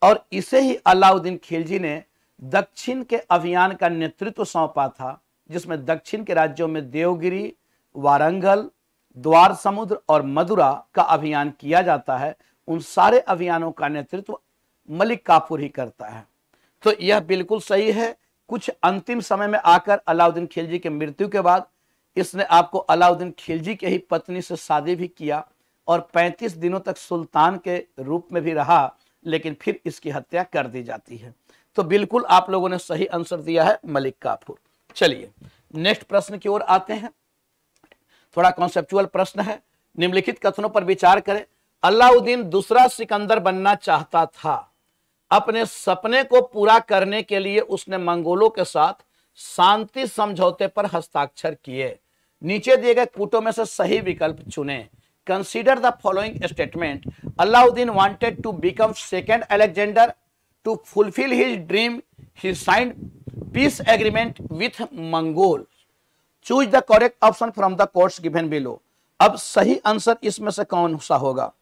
और इसे ही अलाउद्दीन खिलजी ने दक्षिण के अभियान का नेतृत्व सौंपा था, जिसमें दक्षिण के राज्यों में देवगिरी, वारंगल, द्वार समुद्र और मदुरा का अभियान किया जाता है। उन सारे अभियानों का नेतृत्व मलिक काफूर ही करता है। तो यह बिल्कुल सही है। कुछ अंतिम समय में आकर अलाउद्दीन खिलजी की मृत्यु के बाद इसने आपको अलाउद्दीन खिलजी के ही पत्नी से शादी भी किया और 35 दिनों तक सुल्तान के रूप में भी रहा, लेकिन फिर इसकी हत्या कर दी जाती है। तो बिल्कुल आप लोगों ने सही आंसर दिया है मलिक काफूर। चलिए नेक्स्ट प्रश्न की ओर आते हैं। थोड़ा कॉन्सेप्चुअल प्रश्न है। निम्नलिखित कथनों पर विचार करें। अलाउद्दीन दूसरा सिकंदर बनना चाहता था। अपने सपने को पूरा करने के लिए उसने मंगोलों के साथ शांति समझौते पर हस्ताक्षर किए। नीचे दिए गए कूटों में से सही विकल्प चुनें। Consider the following statement. Alauddin wanted to become second Alexander. To fulfil his dream he signed peace agreement with Mongol. Choose the correct option from the codes given below. अब सही आंसर इसमें से कौन सा होगा?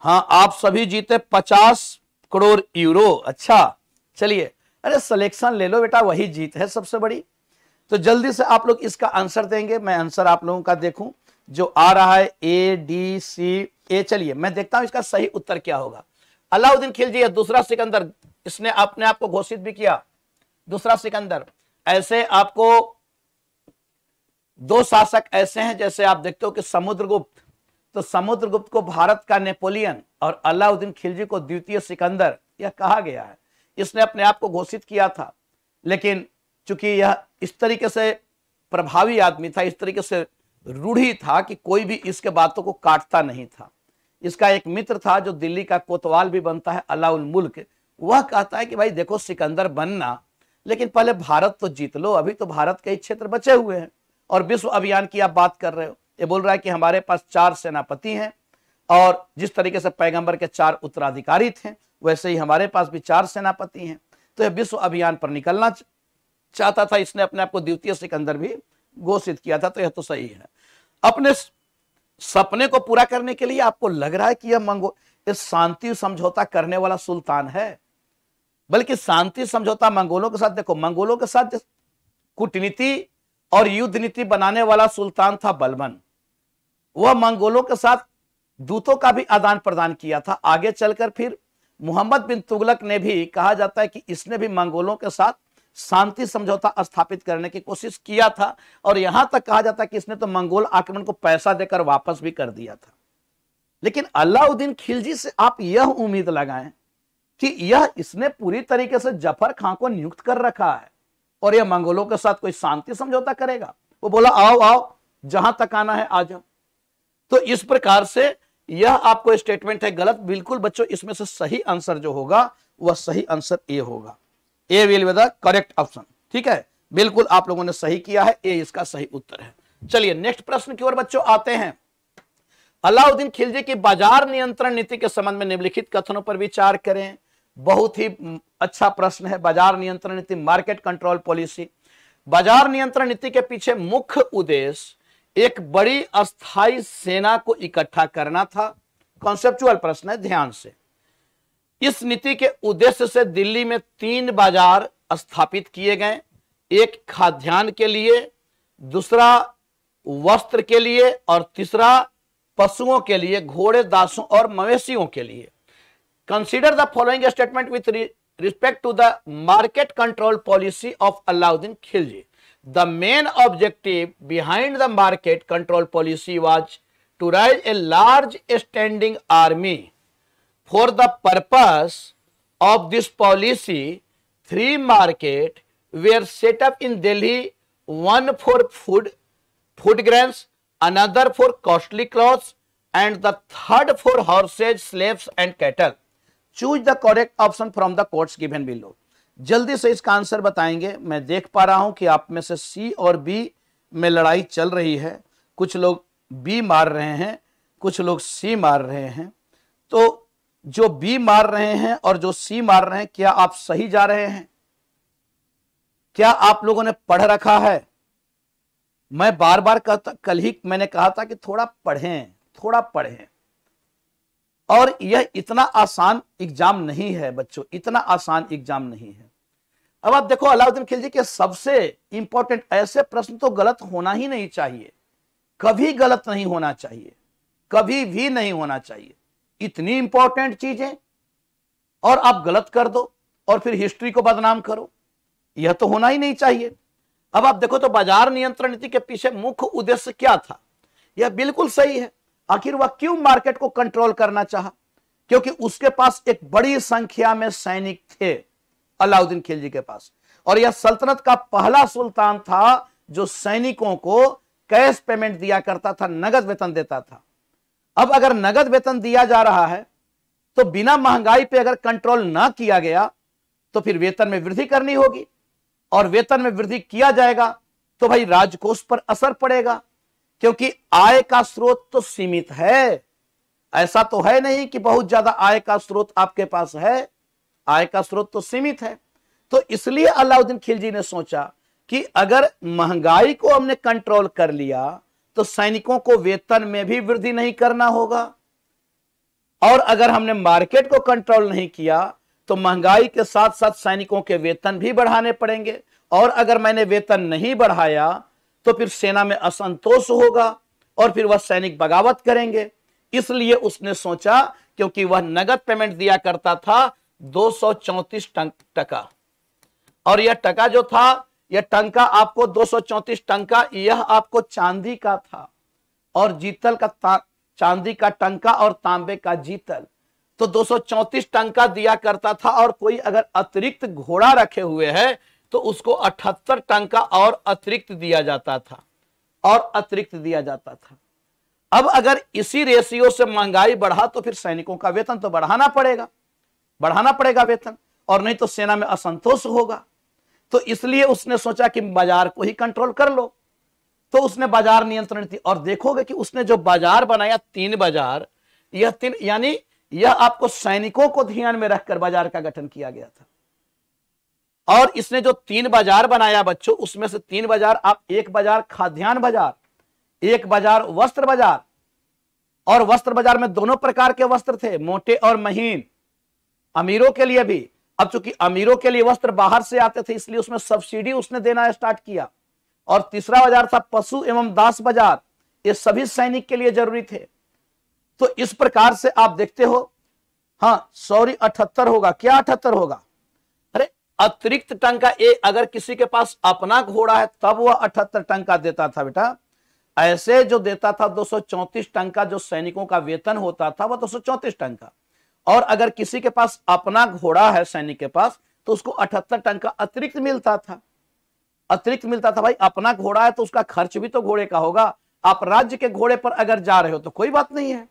हाँ, आप सभी जीते 50 करोड़ यूरो। अच्छा चलिए, अरे सिलेक्शन ले लो बेटा, वही जीत है सबसे बड़ी। तो जल्दी से आप लोग इसका आंसर देंगे। मैं आंसर आप लोगों का देखूं जो आ रहा है ए डी सी ए। चलिए मैं देखता हूं इसका सही उत्तर क्या होगा। अलाउद्दीन खिलजी दूसरा सिकंदर, इसने अपने आप को घोषित भी किया दूसरा सिकंदर। ऐसे आपको दो शासक ऐसे हैं, जैसे आप देखते हो कि समुद्रगुप्त, तो समुद्रगुप्त को भारत का नेपोलियन और अलाउद्दीन खिलजी को द्वितीय सिकंदर यह कहा गया है। इसने अपने आप को घोषित किया था, लेकिन चूंकि यह इस तरीके से प्रभावी आदमी था, इस तरीके से रूढ़ी था कि कोई भी इसके बातों को काटता नहीं था। इसका एक मित्र था जो दिल्ली का कोतवाल भी बनता है, अलाउल मुल्क। वह कहता है कि भाई देखो सिकंदर बनना, लेकिन पहले भारत तो जीत लो, अभी तो भारत के क्षेत्र बचे हुए हैं। और विश्व अभियान की आप बात कर रहे हो, ये बोल रहा है कि हमारे पास 4 सेनापति हैं और जिस तरीके से पैगंबर के 4 उत्तराधिकारी थे, वैसे ही हमारे पास भी 4 सेनापति हैं। तो यह विश्व अभियान पर निकलना चाहता था। इसने अपने आप को द्वितीय सिकंदर भी घोषित किया था। तो यह तो सही है। अपने सपने को पूरा करने के लिए आपको लग रहा है कि यह इस शांति समझौता करने वाला सुल्तान है, बल्कि शांति समझौता मंगोलों के साथ, देखो मंगोलों के साथ कूटनीति और युद्ध नीति बनाने वाला सुल्तान था बलबन। वह मंगोलों के साथ दूतों का भी आदान प्रदान किया था। आगे चलकर फिर मोहम्मद बिन तुगलक ने भी, कहा जाता है कि इसने भी मंगोलों के साथ शांति समझौता स्थापित करने की कोशिश किया था और यहां तक कहा जाता है कि इसने तो मंगोल आक्रमण को पैसा देकर वापस भी कर दिया था। लेकिन अलाउद्दीन खिलजी से आप यह उम्मीद लगाएं कि यह इसने पूरी तरीके से जफर खां को नियुक्त कर रखा है और यह मंगोलों के साथ कोई शांति समझौता करेगा। वो बोला आओ आओ, जहां तक आना है आ जाओ। तो इस प्रकार से यह आपको स्टेटमेंट है गलत। बिल्कुल बच्चों, इसमें से सही आंसर जो होगा वह सही आंसर ए होगा। A will be the correct option. ठीक है, बिल्कुल आप लोगों ने सही किया है, ए इसका सही उत्तर है। चलिए नेक्स्ट प्रश्न की ओर बच्चों आते हैं। अलाउद्दीन खिलजी की बाजार नियंत्रण नीति के संबंध में निम्नलिखित कथनों पर विचार करें। बहुत ही अच्छा प्रश्न है। बाजार नियंत्रण नीति, मार्केट कंट्रोल पॉलिसी। बाजार नियंत्रण नीति के पीछे मुख्य उद्देश्य एक बड़ी अस्थायी सेना को इकट्ठा करना था। कॉन्सेप्चुअल प्रश्न है, ध्यान से। इस नीति के उद्देश्य से दिल्ली में 3 बाजार स्थापित किए गए, एक खाद्यान्न के लिए, दूसरा वस्त्र के लिए और तीसरा पशुओं के लिए, घोड़े, दासों और मवेशियों के लिए। Consider the following statement with respect to the market control policy of Alauddin Khilji. The main objective behind the market control policy was to raise a large standing army. For the purpose of this policy, 3 markets were set up in Delhi, one for food grains, another for costly clothes, and the third for horses, slaves, and cattle. Choose the correct option from the quotes given below. जल्दी से इसका answer बताएंगे। मैं देख पा रहा हूं कि आप में से सी और बी में लड़ाई चल रही है। कुछ लोग बी मार रहे हैं, कुछ लोग सी मार रहे हैं। तो जो बी मार रहे हैं और जो सी मार रहे हैं, क्या आप सही जा रहे हैं? क्या आप लोगों ने पढ़ रखा है? मैं बार बार कल ही मैंने कहा था कि थोड़ा पढ़ें, थोड़ा पढ़ें। और यह इतना आसान एग्जाम नहीं है बच्चों, इतना आसान एग्जाम नहीं है। अब आप देखो, अलाउद्दीन खिलजी के सबसे इंपॉर्टेंट ऐसे प्रश्न तो गलत होना ही नहीं चाहिए, कभी गलत नहीं होना चाहिए, कभी भी नहीं होना चाहिए। इतनी इंपॉर्टेंट चीजें और आप गलत कर दो और फिर हिस्ट्री को बदनाम करो, यह तो होना ही नहीं चाहिए। अब आप देखो तो बाजार नियंत्रण नीति के पीछे मुख्य उद्देश्य क्या था? यह बिल्कुल सही है। आखिर वह क्यों मार्केट को कंट्रोल करना चाहा? क्योंकि उसके पास एक बड़ी संख्या में सैनिक थे अलाउद्दीन खिलजी के पास, और यह सल्तनत का पहला सुल्तान था जो सैनिकों को कैश पेमेंट दिया करता था, नगद वेतन देता था। अब अगर नगद वेतन दिया जा रहा है तो बिना महंगाई पे अगर कंट्रोल ना किया गया तो फिर वेतन में वृद्धि करनी होगी, और वेतन में वृद्धि किया जाएगा तो भाई राजकोष पर असर पड़ेगा, क्योंकि आय का स्रोत तो सीमित है। ऐसा तो है नहीं कि बहुत ज्यादा आय का स्रोत आपके पास है, आय का स्रोत तो सीमित है। तो इसलिए अलाउद्दीन खिलजी ने सोचा कि अगर महंगाई को हमने कंट्रोल कर लिया तो सैनिकों को वेतन में भी वृद्धि नहीं करना होगा, और अगर हमने मार्केट को कंट्रोल नहीं किया तो महंगाई के साथ साथ सैनिकों के वेतन भी बढ़ाने पड़ेंगे, और अगर मैंने वेतन नहीं बढ़ाया तो फिर सेना में असंतोष होगा और फिर वह सैनिक बगावत करेंगे। इसलिए उसने सोचा, क्योंकि वह नगद पेमेंट दिया करता था 234 टका, और यह टका जो था, यह टंका आपको 234 टंका, यह आपको चांदी का था, और जीतल का चांदी का टंका और तांबे का जीतल, तो 234 टंका दिया करता था। और कोई अगर अतिरिक्त घोड़ा रखे हुए है तो उसको 78 टंका और अतिरिक्त दिया जाता था, और अतिरिक्त दिया जाता था। अब अगर इसी रेशियो से महंगाई बढ़ा तो फिर सैनिकों का वेतन तो बढ़ाना पड़ेगा वेतन, और नहीं तो सेना में असंतोष होगा। तो इसलिए उसने सोचा कि बाजार को ही कंट्रोल कर लो, तो उसने बाजार नियंत्रण नीति, और देखोगे कि उसने जो बाजार बनाया 3 बाजार, यह 3 यानी यह आपको सैनिकों को ध्यान में रखकर बाजार का गठन किया गया था। और इसने जो 3 बाजार बनाया बच्चों, उसमें से 3 बाजार, आप एक बाजार खाद्यान्न बाजार, एक बाजार वस्त्र बाजार, और वस्त्र बाजार में दोनों प्रकार के वस्त्र थे, मोटे और महीन, अमीरों के लिए भी। अब चूंकि अमीरों के लिए वस्त्र बाहर से आते थे इसलिए उसमें सब्सिडी उसने देना स्टार्ट किया। और तीसरा बाजार था पशु एवं दास बाजार, ये सभी सैनिक के लिए जरूरी थे। तो इस प्रकार से आप देखते हो, हाँ सॉरी 78 होगा, क्या 78 होगा? अरे अतिरिक्त टंका, अगर किसी के पास अपना घोड़ा है तब वह 78 टंका देता था बेटा। ऐसे जो देता था 234 टंका, जो सैनिकों का वेतन होता था वह 234 टंका, और अगर किसी के पास अपना घोड़ा है सैनिक के पास तो उसको 78 टंका अतिरिक्त मिलता था, अतिरिक्त मिलता था। भाई अपना घोड़ा है तो उसका खर्च भी तो घोड़े का होगा। आप राज्य के घोड़े पर अगर जा रहे हो तो कोई बात नहीं है,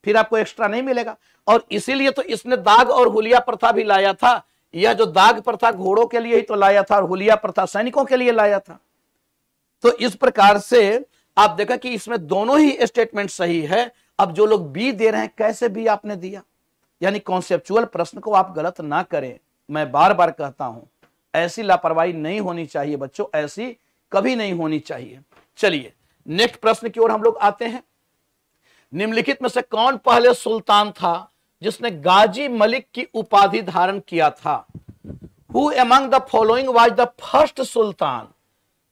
फिर आपको एक्स्ट्रा नहीं मिलेगा। और इसीलिए तो इसने दाग और हुलिया प्रथा भी लाया था। यह जो दाग प्रथा घोड़ों के लिए ही तो लाया था और हुलिया प्रथा सैनिकों के लिए लाया था। तो इस प्रकार से आप देखा कि इसमें दोनों ही स्टेटमेंट सही है। अब जो लोग बी दे रहे हैं, कैसे बी आपने दिया? यानी कॉन्सेप्चुअल प्रश्न को आप गलत ना करें। मैं बार बार कहता हूं, ऐसी लापरवाही नहीं होनी चाहिए बच्चों, ऐसी कभी नहीं होनी चाहिए। चलिए नेक्स्ट प्रश्न की ओर हम लोग आते हैं। निम्नलिखित में से कौन पहले सुल्तान था जिसने गाजी मलिक की उपाधि धारण किया था? Who among the following was the first sultan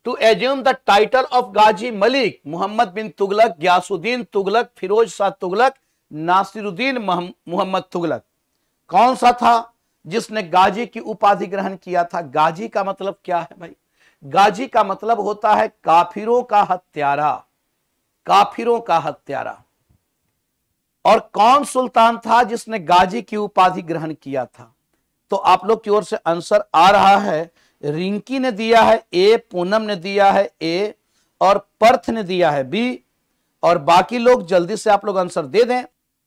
to assume the title of गाजी मलिक? मोहम्मद बिन तुगलक, गयासुद्दीन तुगलक, फिरोज शाह तुगलक, नासिरुद्दीन मोहम्मद तुगलक। कौन सा था जिसने गाजी की उपाधि ग्रहण किया था? गाजी का मतलब क्या है भाई? गाजी का मतलब होता है काफिरों का हत्यारा, काफिरों का हत्यारा। और कौन सुल्तान था जिसने गाजी की उपाधि ग्रहण किया था? तो आप लोग की ओर से आंसर आ रहा है। रिंकी ने दिया है ए, पूनम ने दिया है ए और पर्थ ने दिया है बी, और बाकी लोग जल्दी से आप लोग आंसर दे दें।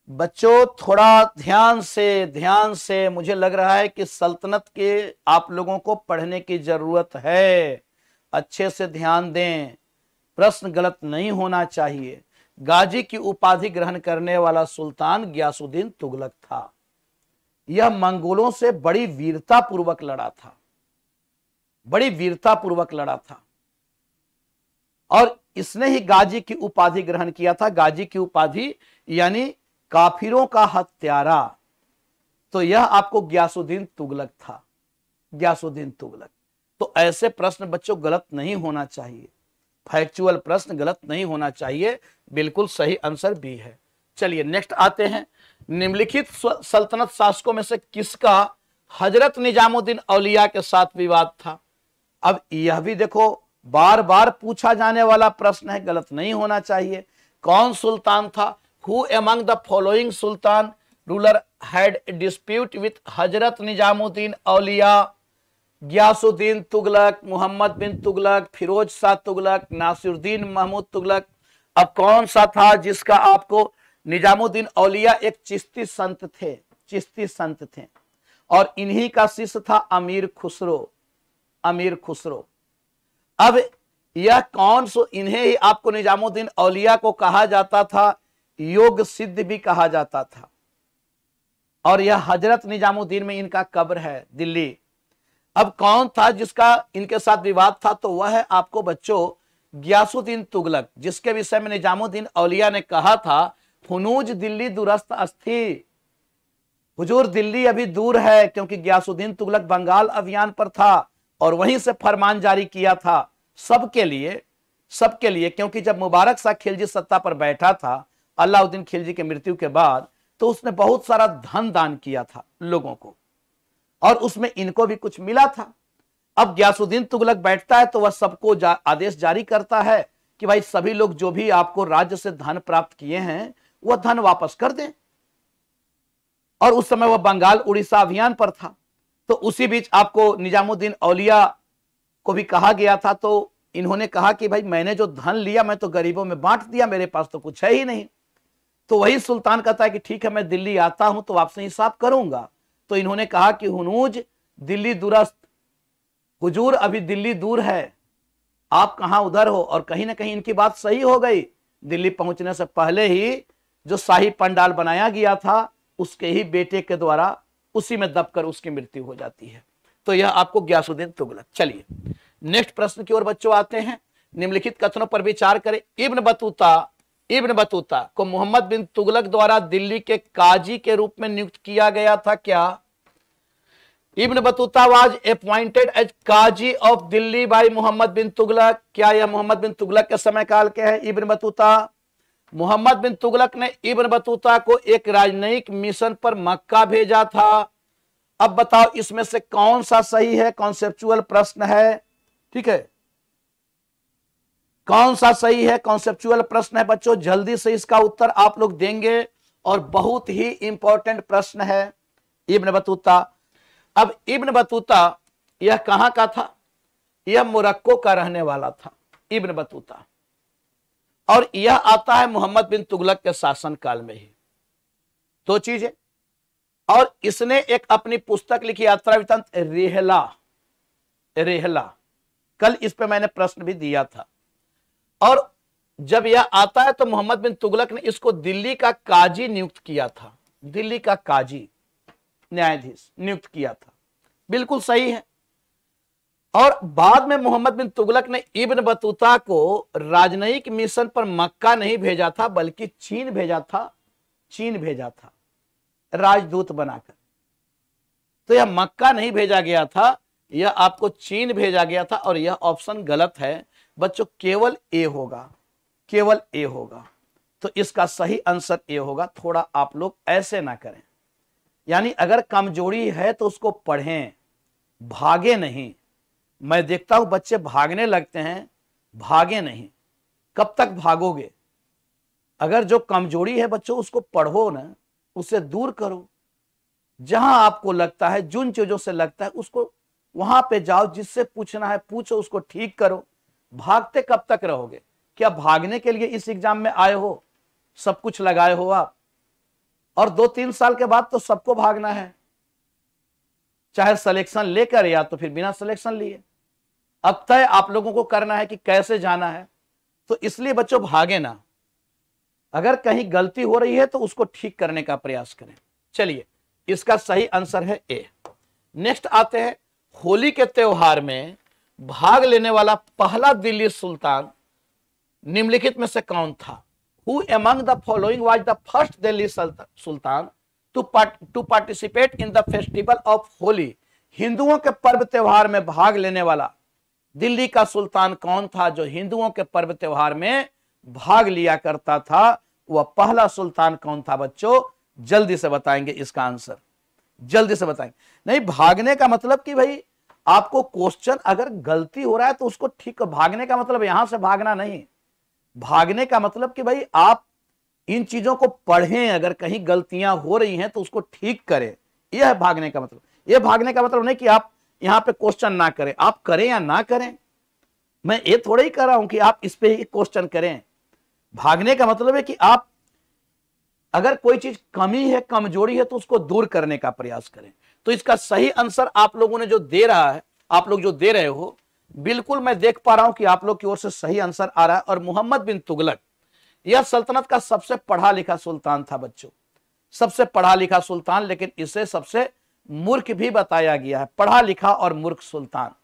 बच्चों थोड़ा ध्यान से मुझे लग रहा है कि सल्तनत के आप लोगों को पढ़ने की जरूरत है। अच्छे से ध्यान दें, प्रश्न गलत नहीं होना चाहिए। गाजी की उपाधि ग्रहण करने वाला सुल्तान गयासुद्दीन तुगलक था। यह मंगोलों से बड़ी वीरता पूर्वक लड़ा था, बड़ी वीरता पूर्वक लड़ा था, और इसने ही गाजी की उपाधि ग्रहण किया था। गाजी की उपाधि यानी काफिरों का हत्यारा। तो यह आपको गयासुद्दीन तुगलक था, गयासुद्दीन तुगलक। तो ऐसे प्रश्न बच्चों गलत नहीं होना चाहिए, फैक्चुअल प्रश्न गलत नहीं होना चाहिए। बिल्कुल सही आंसर बी है। चलिए नेक्स्ट आते हैं। निम्नलिखित सल्तनत शासकों में से किसका हजरत निजामुद्दीन औलिया के साथ विवाद था? अब यह भी देखो बार बार पूछा जाने वाला प्रश्न है, गलत नहीं होना चाहिए। कौन सुल्तान था? Who among the following sultan ruler had a dispute with Hazrat Nizamuddin औलिया? गयासुद्दीन तुगलक, मोहम्मद बिन तुगलक, फिरोज शाह तुगलक, नासिरुद्दीन महमूद तुगलक। अब कौन सा था जिसका आपको? निजामुद्दीन औलिया एक चिश्ती संत थे, चिश्ती संत थे, और इन्हीं का शिष्य था अमीर खुसरो, अमीर खुसरो। अब यह कौन सो? इन्हें ही आपको निजामुद्दीन औलिया को कहा जाता था, योग सिद्ध भी कहा जाता था, और यह हजरत निजामुद्दीन में इनका कब्र है दिल्ली। अब कौन था जिसका इनके साथ विवाद था? तो वह है आपको बच्चों गयासुद्दीन तुगलक, जिसके विषय में निजामुद्दीन औलिया ने कहा था हुनूज दिल्ली दुरस्त अस्थि। हुजूर दिल्ली अभी दूर है, क्योंकि गयासुद्दीन तुगलक बंगाल अभियान पर था और वहीं से फरमान जारी किया था सबके लिए, सबके लिए। क्योंकि जब मुबारक शाह खिलजी सत्ता पर बैठा था अलाउद्दीन खिलजी के मृत्यु के बाद, तो उसने बहुत सारा धन दान किया था लोगों को, और उसमें इनको भी कुछ मिला था। अब गयासुद्दीन तुगलक बैठता है तो वह सबको आदेश जारी करता है कि भाई सभी लोग जो भी आपको राज्य से धन प्राप्त किए हैं वह धन वापस कर दें। और उस समय वह बंगाल उड़ीसा अभियान पर था। तो उसी बीच आपको निजामुद्दीन औलिया को भी कहा गया था। तो इन्होंने कहा कि भाई मैंने जो धन लिया मैं तो गरीबों में बांट दिया, मेरे पास तो कुछ है ही नहीं। तो वही सुल्तान कहता है कि ठीक है मैं दिल्ली आता हूं तो आपसे हिसाब करूंगा। तो इन्होंने कहा कि हुनूज दिल्ली दुरस्त, हुजूर अभी दिल्ली दूर है, आप कहां उधर हो। और कहीं ना कहीं इनकी बात सही हो गई। दिल्ली पहुंचने से पहले ही जो शाही पंडाल बनाया गया था उसके ही बेटे के द्वारा उसी में दबकर उसकी मृत्यु हो जाती है। तो यह आपको गयासुद्दीन तुगलक। चलिए नेक्स्ट प्रश्न की ओर बच्चों आते हैं। निम्नलिखित कथनों पर विचार करें। इब्न बतूता को मोहम्मद बिन तुगलक द्वारा दिल्ली के काजी के रूप में नियुक्त किया गया था क्या? Ibn Battuta was appointed as Qazi of Delhi by Mohammad bin Tughlaq. क्या यह मोहम्मद बिन तुगलक के समय काल के हैं इब्न बतूता? मोहम्मद बिन तुगलक ने इब्न बतूता को एक राजनयिक मिशन पर मक्का भेजा था। अब बताओ इसमें से कौन सा सही है? कॉन्सेप्चुअल प्रश्न है, ठीक है, कौन सा सही है? कॉन्सेप्चुअल प्रश्न है बच्चों, जल्दी से इसका उत्तर आप लोग देंगे और बहुत ही इंपॉर्टेंट प्रश्न है इब्न बतूता। अब इब्न बतूता यह कहां का था? यह मोरक्को का रहने वाला था इब्न बतूता, और यह आता है मोहम्मद बिन तुगलक के शासन काल में ही। दो चीजें, और इसने एक अपनी पुस्तक लिखी यात्रा वृत्तांत रेहला। रेहला, कल इस पे मैंने प्रश्न भी दिया था। और जब यह आता है तो मोहम्मद बिन तुगलक ने इसको दिल्ली का काजी नियुक्त किया था। दिल्ली का काजी, न्यायाधीश नियुक्त किया था, बिल्कुल सही है। और बाद में मोहम्मद बिन तुगलक ने इब्न बतूता को राजनयिक मिशन पर मक्का नहीं भेजा था, बल्कि चीन भेजा था। चीन भेजा था राजदूत बनाकर। तो यह मक्का नहीं भेजा गया था, यह आपको चीन भेजा गया था। और यह ऑप्शन गलत है बच्चों, केवल ए होगा, केवल ए होगा। तो इसका सही आंसर ए होगा। थोड़ा आप लोग ऐसे ना करें, यानी अगर कमजोरी है तो उसको पढ़ें, भागे नहीं। मैं देखता हूं बच्चे भागने लगते हैं, भागे नहीं। कब तक भागोगे? अगर जो कमजोरी है बच्चों उसको पढ़ो ना, उसे दूर करो। जहां आपको लगता है, जिन चीजों से लगता है उसको वहां पे जाओ, जिससे पूछना है पूछो, उसको ठीक करो। भागते कब तक रहोगे? क्या भागने के लिए इस एग्जाम में आए हो? सब कुछ लगाए हो आप, और 2-3 साल के बाद तो सबको भागना है, चाहे सिलेक्शन लेकर या तो फिर बिना सिलेक्शन लिए। अब तय आप लोगों को करना है कि कैसे जाना है। तो इसलिए बच्चों भागे ना। अगर कहीं गलती हो रही है तो उसको ठीक करने का प्रयास करें। चलिए, इसका सही आंसर है ए। नेक्स्ट आते हैं, होली के त्योहार में भाग लेने वाला पहला दिल्ली सुल्तान निम्नलिखित में से कौन था? Who among the following was the first Delhi Sultan to participate in the festival of Holi? हिंदुओं के पर्व त्योहार में भाग लेने वाला दिल्ली का सुल्तान कौन था जो हिंदुओं के पर्व त्योहार में भाग लिया करता था? वह पहला सुल्तान कौन था बच्चों? जल्दी से बताएंगे इसका आंसर, जल्दी से बताएंगे। नहीं, भागने का मतलब कि भाई आपको क्वेश्चन अगर गलती हो रहा है तो उसको ठीक। भागने का मतलब यहां से भागना नहीं, भागने का मतलब कि भाई आप इन चीजों को पढ़ें, अगर कहीं गलतियां हो रही हैं तो उसको ठीक करें। यह है भागने का मतलब। यह भागने का मतलब नहीं कि आप यहां पे क्वेश्चन ना करें, आप करें या ना करें। मैं ये थोड़ा ही कह रहा हूं कि आप इस पे ही क्वेश्चन करें। भागने का मतलब है कि आप अगर कोई चीज कमी है, कमजोरी है, तो उसको दूर करने का प्रयास करें। तो इसका सही आंसर आप लोगों ने जो दे रहा है, आप लोग जो दे रहे हो, बिल्कुल मैं देख पा रहा हूं कि आप लोग की ओर से सही आंसर आ रहा है। और मोहम्मद बिन तुगलक यह सल्तनत का सबसे पढ़ा लिखा सुल्तान था बच्चों, सबसे पढ़ा लिखा सुल्तान। लेकिन इसे सबसे मूर्ख भी बताया गया है, पढ़ा लिखा और मूर्ख सुल्तान।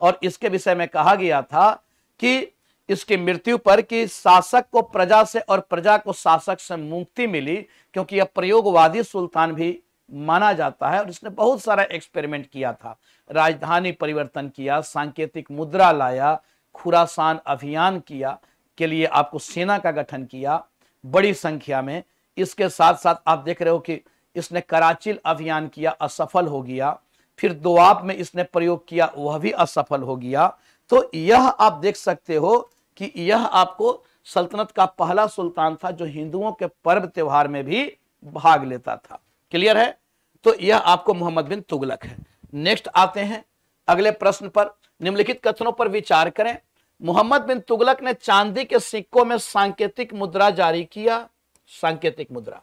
और इसके विषय में कहा गया था कि इसकी मृत्यु पर कि शासक को प्रजा से और प्रजा को शासक से मुक्ति मिली, क्योंकि यह प्रयोगवादी सुल्तान भी माना जाता है। और इसने बहुत सारा एक्सपेरिमेंट किया था, राजधानी परिवर्तन किया, सांकेतिक मुद्रा लाया, खुरासान अभियान किया के लिए आपको सेना का गठन किया बड़ी संख्या में। इसके साथ साथ आप देख रहे हो कि इसने कराचिल अभियान किया, असफल हो गया। फिर दोआब में इसने प्रयोग किया, वह भी असफल हो गया। तो यह आप देख सकते हो कि यह आपको सल्तनत का पहला सुल्तान था जो हिंदुओं के पर्व त्योहार में भी भाग लेता था। क्लियर है? तो यह आपको मोहम्मद बिन तुगलक है। नेक्स्ट आते हैं अगले प्रश्न पर। निम्नलिखित कथनों पर विचार करें। मोहम्मद बिन तुगलक ने चांदी के सिक्कों में सांकेतिक मुद्रा जारी किया। सांकेतिक मुद्रा,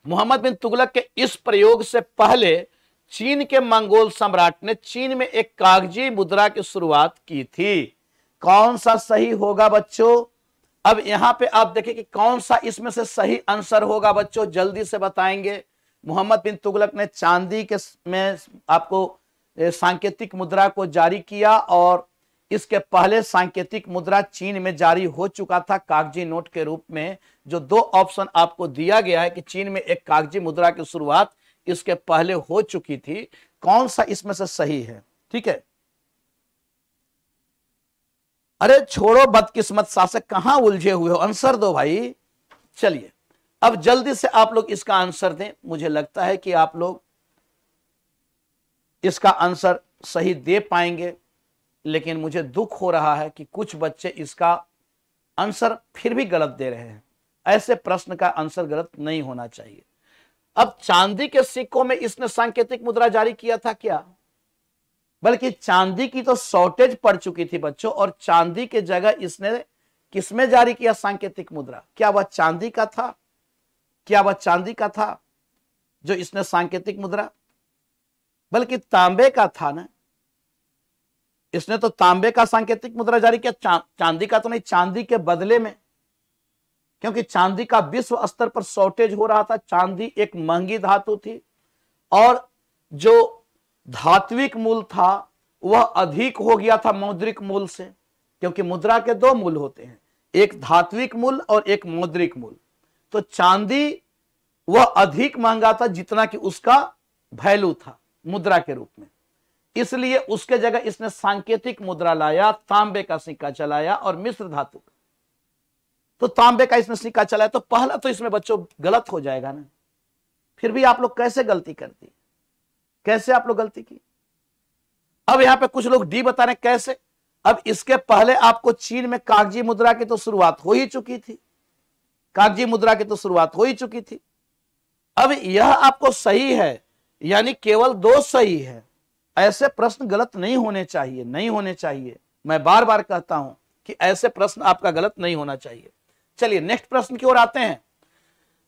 मोहम्मद बिन तुगलक के इस प्रयोग से पहले चीन के मंगोल सम्राट ने चीन में एक कागजी मुद्रा की शुरुआत की थी। कौन सा सही होगा बच्चों? अब यहां पे आप देखें कि कौन सा इसमें से सही आंसर होगा बच्चों, जल्दी से बताएंगे। मोहम्मद बिन तुगलक ने चांदी के में आपको सांकेतिक मुद्रा को जारी किया, और इसके पहले सांकेतिक मुद्रा चीन में जारी हो चुका था कागजी नोट के रूप में। जो दो ऑप्शन आपको दिया गया है कि चीन में एक कागजी मुद्रा की शुरुआत इसके पहले हो चुकी थी, कौन सा इसमें से सही है? ठीक है, अरे छोड़ो बदकिस्मत शासक, कहां उलझे हुए हो, आंसर दो भाई। चलिए अब जल्दी से आप लोग इसका आंसर दें। मुझे लगता है कि आप लोग इसका आंसर सही दे पाएंगे, लेकिन मुझे दुख हो रहा है कि कुछ बच्चे इसका आंसर फिर भी गलत दे रहे हैं। ऐसे प्रश्न का आंसर गलत नहीं होना चाहिए। अब चांदी के सिक्कों में इसने सांकेतिक मुद्रा जारी किया था क्या? बल्कि चांदी की तो शॉर्टेज पड़ चुकी थी बच्चों, और चांदी के जगह इसने किसमें जारी किया सांकेतिक मुद्रा? क्या वह चांदी का था? क्या वह चांदी का था? जो इसने सांकेतिक मुद्रा, बल्कि तांबे का था ना, इसने तो तांबे का सांकेतिक मुद्रा जारी किया, चांदी का तो नहीं। चांदी के बदले में, क्योंकि चांदी का विश्व स्तर पर शॉर्टेज हो रहा था, चांदी एक महंगी धातु थी और जो धात्विक मूल था वह अधिक हो गया था मौद्रिक मूल से, क्योंकि मुद्रा के दो मूल होते हैं, एक धात्विक मूल और एक मौद्रिक मूल। तो चांदी वह अधिक महंगा था जितना कि उसका वैल्यू था मुद्रा के रूप में, इसलिए उसके जगह इसने सांकेतिक मुद्रा लाया, तांबे का सिक्का चलाया और मिश्र धातु का। तो तांबे का इसने सिक्का चलाया, तो पहला तो इसमें बच्चों गलत हो जाएगा ना। फिर भी आप लोग कैसे गलती करती, कैसे आप लोग गलती की? अब यहां पे कुछ लोग डी बता रहे कैसे। अब इसके पहले आपको चीन में कागजी मुद्रा की तो शुरुआत हो ही चुकी थी, कागजी मुद्रा की तो शुरुआत हो ही चुकी थी। अब यह आपको सही है, यानी केवल दो सही है। ऐसे प्रश्न गलत नहीं होने चाहिए, नहीं होने चाहिए। मैं बार बार कहता हूं कि ऐसे प्रश्न आपका गलत नहीं होना चाहिए। चलिए नेक्स्ट प्रश्न की ओर आते हैं।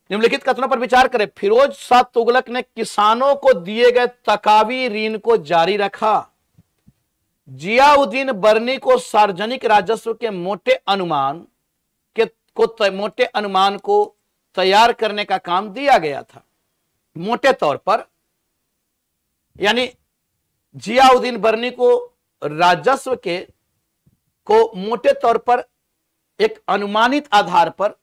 निम्नलिखित कथनों पर विचार करें। फिरोज शाह तुगलक ने किसानों को दिए गए तकावी ऋण को जारी रखा। जियाउद्दीन बर्नी को सार्वजनिक राजस्व के मोटे अनुमान को तैयार करने का काम दिया गया था। मोटे तौर पर, यानी जियाउद्दीन बर्नी को राजस्व को मोटे तौर पर एक अनुमानित आधार पर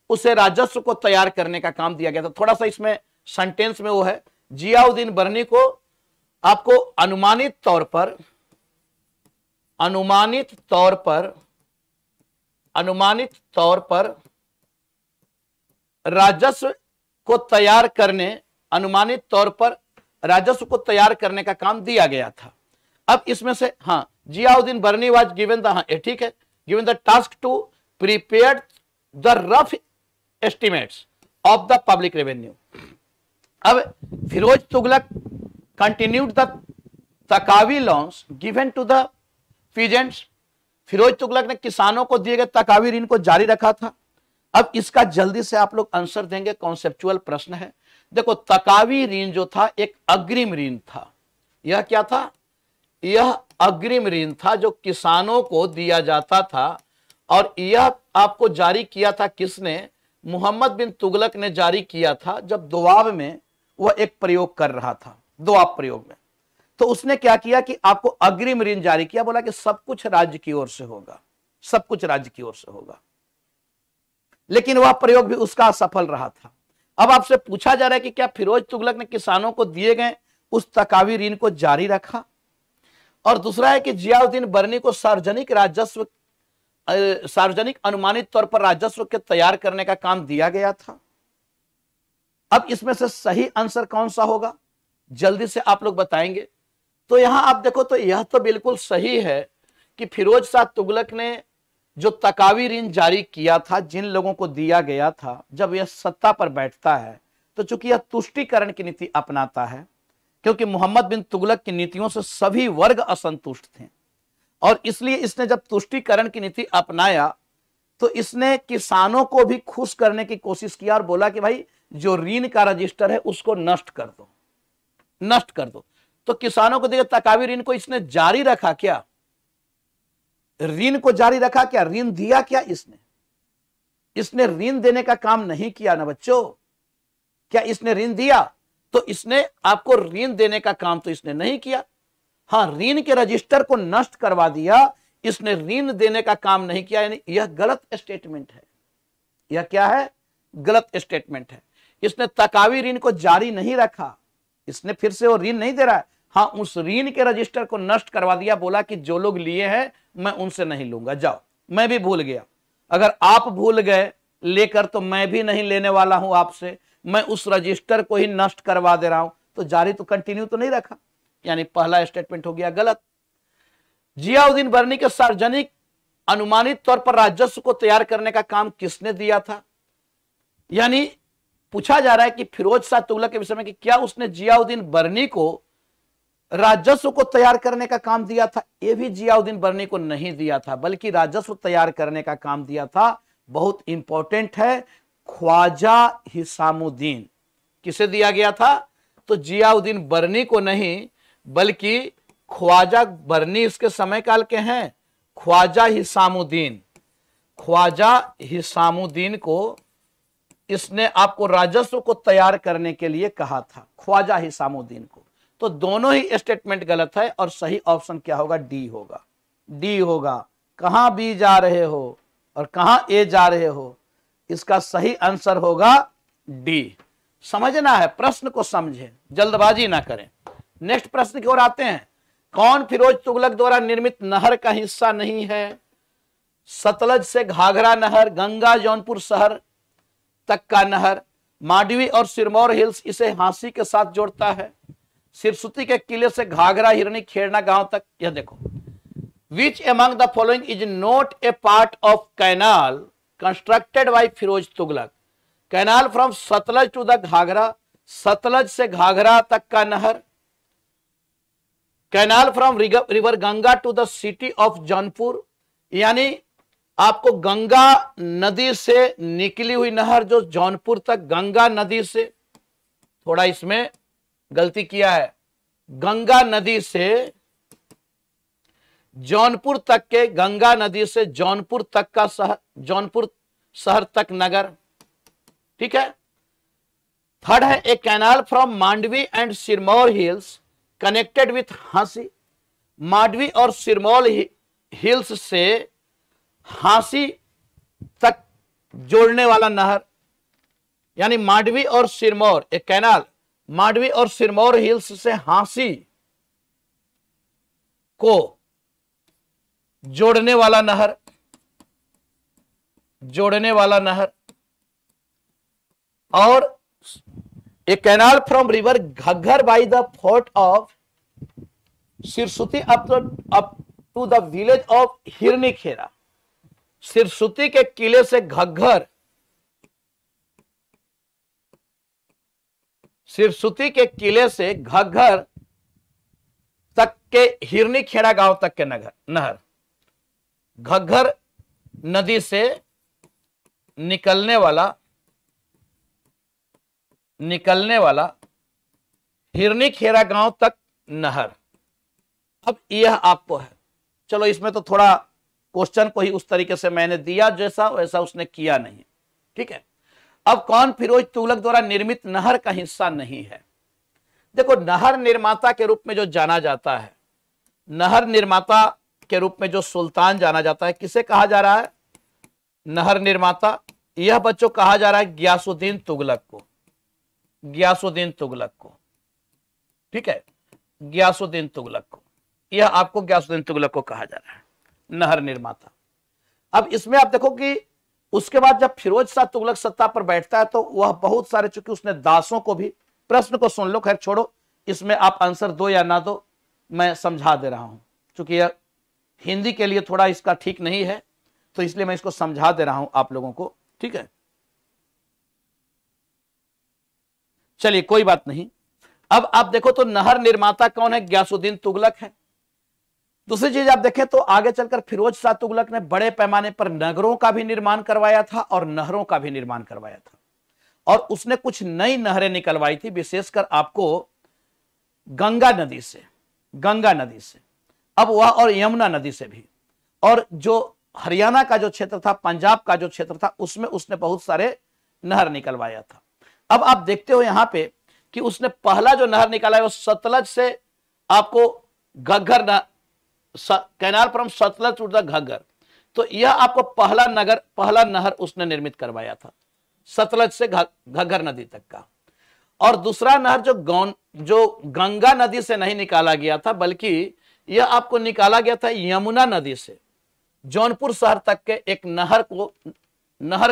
उसे राजस्व को तैयार करने का काम दिया गया था। थोड़ा सा इसमें सेंटेंस में वो है, जियाउद्दीन बर्नी को आपको अनुमानित तौर पर राजस्व को तैयार करने का काम दिया गया था। अब इसमें से हाँ, Ziauddin Barani was given the, ठीक है, given the task to prepare the rough estimates of the public revenue. अब Firoz Tughlaq continued the taccavi loans given to the peasants. Firoz Tughlaq ने किसानों को दिए गए तकावी ऋण को जारी रखा था। अब इसका जल्दी से आप लोग आंसर देंगे, कॉन्सेप्चुअल प्रश्न है। देखो, तकावी ऋण जो था एक अग्रिम ऋण था। यह क्या था? यह अग्रिम ऋण था जो किसानों को दिया जाता था, और यह आपको जारी किया था किसने? मोहम्मद बिन तुगलक ने जारी किया था, जब दोआब में वह एक प्रयोग कर रहा था, दोआब प्रयोग में। तो उसने क्या किया कि आपको अग्रिम ऋण जारी किया, बोला कि सब कुछ राज्य की ओर से होगा, सब कुछ राज्य की ओर से होगा। लेकिन वह प्रयोग भी उसका असफल रहा था। अब आपसे पूछा जा रहा है कि क्या फिरोज तुगलक ने किसानों को दिए गए उस तकावी ऋण को जारी रखा? और दूसरा है कि जियाउद्दीन बर्नी को सार्वजनिक अनुमानित तौर पर राजस्व के तैयार करने का काम दिया गया था। अब इसमें से सही आंसर कौन सा होगा, जल्दी से आप लोग बताएंगे। तो यहां आप देखो, तो यह तो बिल्कुल सही है कि फिरोज शाह तुगलक ने जो तकावी ऋण जारी किया था, जिन लोगों को दिया गया था, जब यह सत्ता पर बैठता है तो चूंकि यह तुष्टीकरण की नीति अपनाता है, क्योंकि मोहम्मद बिन तुगलक की नीतियों से सभी वर्ग असंतुष्ट थे, और इसलिए इसने जब तुष्टीकरण की नीति अपनाया तो इसने किसानों को भी खुश करने की कोशिश किया और बोला कि भाई जो ऋण का रजिस्टर है उसको नष्ट कर दो, नष्ट कर दो। तो किसानों को दिए तकावी ऋण को इसने जारी रखा क्या? ऋण को जारी रखा क्या? ऋण दिया क्या इसने ऋण देने का काम नहीं किया ना बच्चों। क्या इसने ऋण दिया? तो इसने आपको ऋण देने का काम तो इसने नहीं किया। हाँ, ऋण के रजिस्टर को नष्ट करवा दिया, इसने ऋण देने का काम नहीं किया। यानी यह गलत स्टेटमेंट है। यह क्या है? गलत स्टेटमेंट है। इसने तकावी ऋण को जारी नहीं रखा, इसने फिर से वो ऋण नहीं दे रहा है। हाँ, उस ऋण के रजिस्टर को नष्ट करवा दिया, बोला कि जो लोग लिए हैं मैं उनसे नहीं लूंगा, जाओ, मैं भी भूल गया। अगर आप भूल गए लेकर तो मैं भी नहीं लेने वाला हूं आपसे, मैं उस रजिस्टर को ही नष्ट करवा दे रहा हूं। तो जारी तो कंटिन्यू तो नहीं रखा, यानी पहला स्टेटमेंट हो गया गलत। जियाउद्दीन बर्नी के सार्वजनिक अनुमानित तौर पर राजस्व को तैयार करने का काम किसने दिया था? यानी पूछा जा रहा है कि फिरोज शाह तुगलक के विषय में कि क्या उसने जियाउद्दीन बर्नी को राजस्व को तैयार करने का काम दिया था? यह भी जियाउद्दीन बर्नी को नहीं दिया था, बल्कि राजस्व तैयार करने का काम दिया था, बहुत इंपॉर्टेंट है, ख्वाजा हिसामुद्दीन। किसे दिया गया था? तो जियाउद्दीन बरनी को नहीं, बल्कि ख्वाजा बरनी इसके समय काल के हैं, ख्वाजा हिसामुद्दीन, ख्वाजा हिसामुद्दीन को इसने आपको राजस्व को तैयार करने के लिए कहा था, ख्वाजा हिसामुद्दीन को। तो दोनों ही स्टेटमेंट गलत है और सही ऑप्शन क्या होगा? डी होगा, डी होगा। कहां बी जा रहे हो और कहां ए जा रहे हो? इसका सही आंसर होगा डी। समझना है, प्रश्न को समझें, जल्दबाजी ना करें। नेक्स्ट प्रश्न की ओर आते हैं। कौन फिरोज तुगलक द्वारा निर्मित नहर का हिस्सा नहीं है? सतलज से घाघरा नहर, गंगा जौनपुर शहर तक का नहर, मांडवी और सिरमौर हिल्स इसे हांसी के साथ जोड़ता है, सिरसुती के किले से घाघरा हिरनी खेड़ना गांव तक। यह देखो, which among the following is not a part of canal constructed by Firoz Tughlaq? Canal from Sutlej to the Ghaghara, Sutlej से घाघरा तक का नहर, canal from river Ganga to the city of Jaunpur, यानी आपको गंगा नदी से निकली हुई नहर जो जौनपुर तक, गंगा नदी से, थोड़ा इसमें गलती किया है, गंगा नदी से जौनपुर तक के, गंगा नदी से जौनपुर तक का शहर, जौनपुर शहर तक नगर। ठीक है। थर्ड है a canal from Mandvi and Sirmaur hills connected with Hansi, Mandvi और सिरमौर हिल्स से हांसी तक जोड़ने वाला नहर, यानी मांडवी और सिरमौर, एक कैनाल मांडवी और सिरमौर हिल्स से हांसी को जोड़ने वाला नहर, जोड़ने वाला नहर। और a canal from river Ghaggar by the fort of Sirsuti up to the village of Hiran Khera, सिरसुती के किले से घग्गर, सिरसुती के किले से घग्गर तक के हिरनी खेड़ा गांव तक के नहर, घग्गर नदी से निकलने वाला हिरनी खेड़ा गांव तक नहर। अब यह आपको है, चलो इसमें तो थोड़ा क्वेश्चन को ही उस तरीके से मैंने दिया जैसा वैसा उसने किया नहीं। ठीक है। अब कौन फिरोज तुगलक द्वारा निर्मित नहर का हिस्सा नहीं है? देखो, नहर निर्माता के रूप में जो जाना जाता है, नहर निर्माता के रूप में जो सुल्तान जाना जाता है, किसे कहा जा रहा है? नहर निर्माता। यह बच्चों कहा जा रहा है गियासुद्दीन तुगलक को, गियासुद्दीन तुगलक को। ठीक है, गियासुद्दीन तुगलक को, यह आपको गियासुद्दीन तुगलक को कहा जा रहा है नहर निर्माता। अब इसमें आप देखो कि उसके बाद जब फिरोज शाह तुगलक सत्ता पर बैठता है तो वह बहुत सारे, चूंकि उसने दासों को भी, प्रश्न को सुन लो, खैर छोड़ो, इसमें आप आंसर दो या ना दो, मैं समझा दे रहा हूं, चूंकि यह हिंदी के लिए थोड़ा इसका ठीक नहीं है तो इसलिए मैं इसको समझा दे रहा हूं आप लोगों को। ठीक है, चलिए कोई बात नहीं। अब आप देखो तो नहर निर्माता कौन है? गियासुद्दीन तुगलक है। दूसरी चीज आप देखें तो आगे चलकर फिरोज शाह तुगलक ने बड़े पैमाने पर नगरों का भी निर्माण करवाया था और नहरों का भी निर्माण करवाया था, और उसने कुछ नई नहरें निकलवाई थी, विशेषकर आपको गंगा नदी से, गंगा नदी से, अब वह और यमुना नदी से भी, और जो हरियाणा का जो क्षेत्र था, पंजाब का जो क्षेत्र था, उसमें उसने बहुत सारे नहर निकलवाया था। अब आप देखते हो यहां पे कि उसने पहला जो नहर निकाला है वो सतलज से आपको Ghaggar, canal from Sutlej to the Ghaggar, तो यह आपको पहला नहर उसने निर्मित करवाया था, सतलज से घग्गर नदी तक का। और दूसरा नहर जो गंगा नदी से नहीं निकाला गया था, बल्कि यह आपको निकाला गया था यमुना नदी से, जौनपुर शहर तक के एक नहर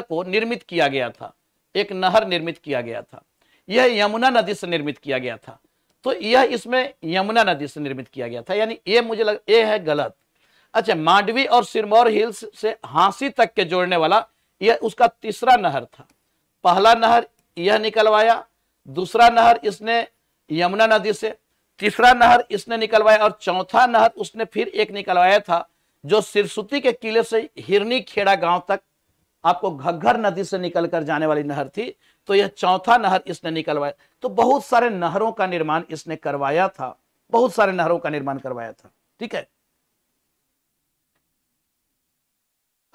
को निर्मित किया गया था, एक नहर निर्मित किया गया था, यह यमुना नदी से निर्मित किया गया था। तो यह इसमें यमुना नदी से निर्मित किया गया था, यानी ये मुझे ये है गलत। अच्छा, मांडवी और सिरमौर हिल्स से हांसी तक के जोड़ने वाला, यह उसका तीसरा नहर था। पहला नहर यह निकलवाया, दूसरा नहर इसने यमुना नदी से, तीसरा नहर इसने निकलवाया, और चौथा नहर उसने फिर एक निकलवाया था जो सिरसुती के किले से हिरनी खेड़ा गांव तक आपको घग्गर नदी से निकलकर जाने वाली नहर थी। तो यह चौथा नहर इसने निकलवाया। तो बहुत सारे नहरों का निर्माण इसने करवाया था, बहुत सारे नहरों का निर्माण करवाया था। ठीक है,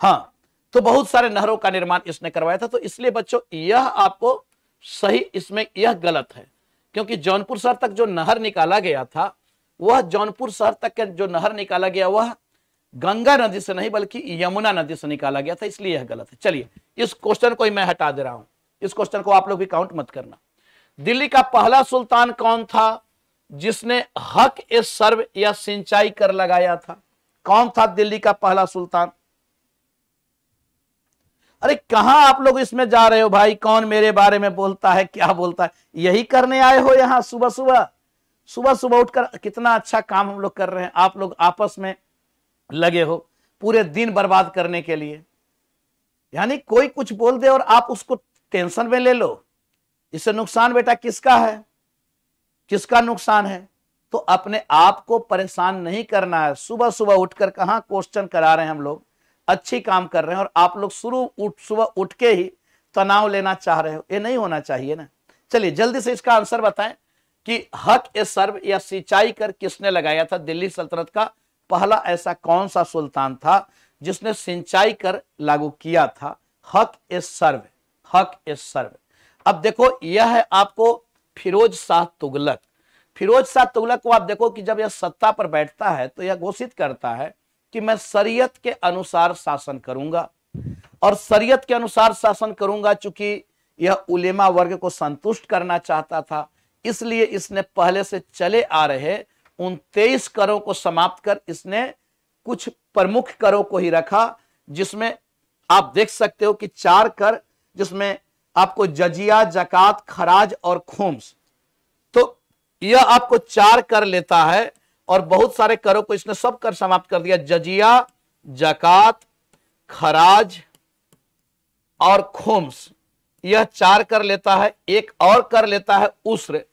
हाँ, तो बहुत सारे नहरों का निर्माण इसने करवाया था। तो इसलिए बच्चों यह आपको सही, इसमें यह गलत है, क्योंकि जौनपुर शहर तक जो नहर निकाला गया था, वह जौनपुर शहर तक का जो नहर निकाला गया वह गंगा नदी से नहीं बल्कि यमुना नदी से निकाला गया था, इसलिए यह गलत है। चलिए इस क्वेश्चन को ही मैं हटा दे रहा हूं, इस क्वेश्चन को आप लोग भी काउंट मत करना। दिल्ली का पहला सुल्तान कौन था जिसने हक ए सर्व या सिंचाई कर लगाया था? कौन था दिल्ली का पहला सुल्तान? अरे कहां आप लोग इसमें जा रहे हो भाई? कौन मेरे बारे में बोलता है, क्या बोलता है? यही करने आए हो यहां सुबह सुबह? सुबह सुबह उठकर कितना अच्छा काम हम लोग कर रहे हैं, आप लोग आपस में लगे हो पूरे दिन बर्बाद करने के लिए। यानी कोई कुछ बोल दे और आप उसको टेंशन में ले लो, इससे नुकसान बेटा किसका है? किसका नुकसान है? तो अपने आप को परेशान नहीं करना है। सुबह सुबह उठकर कहां क्वेश्चन करा रहे हैं हम लोग, अच्छी काम कर रहे हैं और आप लोग सुबह उठ के ही तनाव लेना चाह रहे हो, ये नहीं होना चाहिए ना। चलिए जल्दी से इसका आंसर बताएं कि हक ए सर्व या सिंचाई कर किसने लगाया था? दिल्ली सल्तनत का पहला ऐसा कौन सा सुल्तान था जिसने सिंचाई कर लागू किया था? हक ए सर्व, हक ए सर्व। अब देखो यह है आपको फिरोज शाह तुगलक। फिरोज शाह तुगलक को आप देखो कि जब यह सत्ता पर बैठता है तो यह घोषित करता है कि मैं शरीयत के अनुसार शासन करूंगा, और शरीयत के अनुसार शासन करूंगा। चूंकि यह उलेमा वर्ग को संतुष्ट करना चाहता था, इसलिए इसने पहले से चले आ रहे उन 23 करों को समाप्त कर इसने कुछ प्रमुख करों को ही रखा, जिसमें आप देख सकते हो कि 4 कर, जिसमें आपको जजिया, जकात, खराज और खुम्स, तो यह आपको 4 कर लेता है और बहुत सारे करों को इसने सब कर समाप्त कर दिया। जजिया, जकात, खराज और खुम्स, यह 4 कर लेता है। एक और कर लेता है उस्र,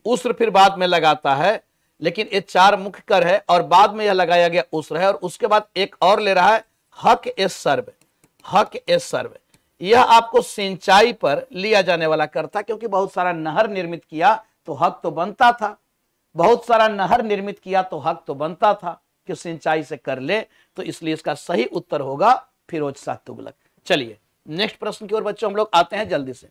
उस्र फिर बाद में लगाता है, लेकिन ये 4 मुख्य कर है और बाद में यह लगाया गया उस्र है। और उसके बाद एक और ले रहा है हक ए सर्व, हक ए सर्व। यह आपको सिंचाई पर लिया जाने वाला कर था, क्योंकि बहुत सारा नहर निर्मित किया तो हक तो बनता था, बहुत सारा नहर निर्मित किया तो हक तो बनता था कि सिंचाई से कर ले। तो इसलिए इसका सही उत्तर होगा फिरोज शाह तुगलक। चलिए नेक्स्ट प्रश्न की ओर बच्चों हम लोग आते हैं जल्दी से।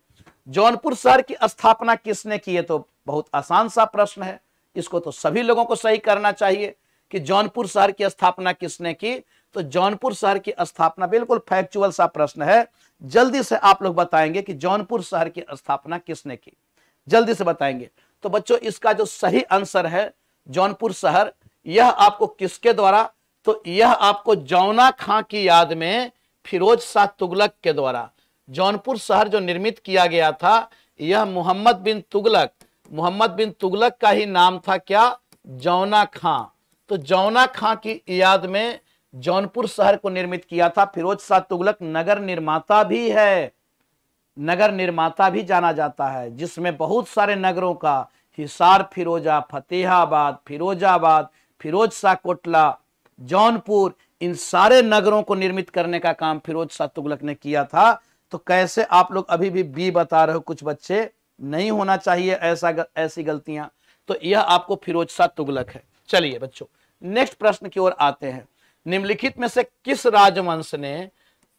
जौनपुर शहर की स्थापना किसने की है? तो बहुत आसान सा प्रश्न है, इसको तो सभी लोगों को सही करना चाहिए कि जौनपुर शहर की स्थापना किसने की। तो जौनपुर शहर की स्थापना बिल्कुल फैक्चुअल सा प्रश्न है, जल्दी से आप लोग बताएंगे कि जौनपुर शहर की स्थापना किसने की, जल्दी से बताएंगे। तो बच्चों इसका जो सही आंसर है जौनपुर शहर, यह आपको किसके द्वारा? तो यह आपको जौना खां की याद में फिरोज शाह तुगलक के द्वारा जौनपुर शहर जो निर्मित किया गया था, यह मोहम्मद बिन तुगलक का ही नाम था। क्या? जौना खां। तो जौना खां की याद में जौनपुर शहर को निर्मित किया था। फिरोज शाह तुगलक नगर निर्माता भी है, नगर निर्माता भी जाना जाता है, जिसमें बहुत सारे नगरों का हिसार फिरोजा, फतेहाबाद, फिरोजाबाद, फिरोज शाह कोटला, जौनपुर, इन सारे नगरों को निर्मित करने का काम फिरोज शाह तुगलक ने किया था। तो कैसे आप लोग अभी भी बी बता रहे हो? कुछ बच्चे, नहीं होना चाहिए ऐसी गलतियां। तो यह आपको फिरोज शाह तुगलक है। चलिए बच्चों नेक्स्ट प्रश्न की ओर आते हैं। निम्नलिखित में से किस राजवंश ने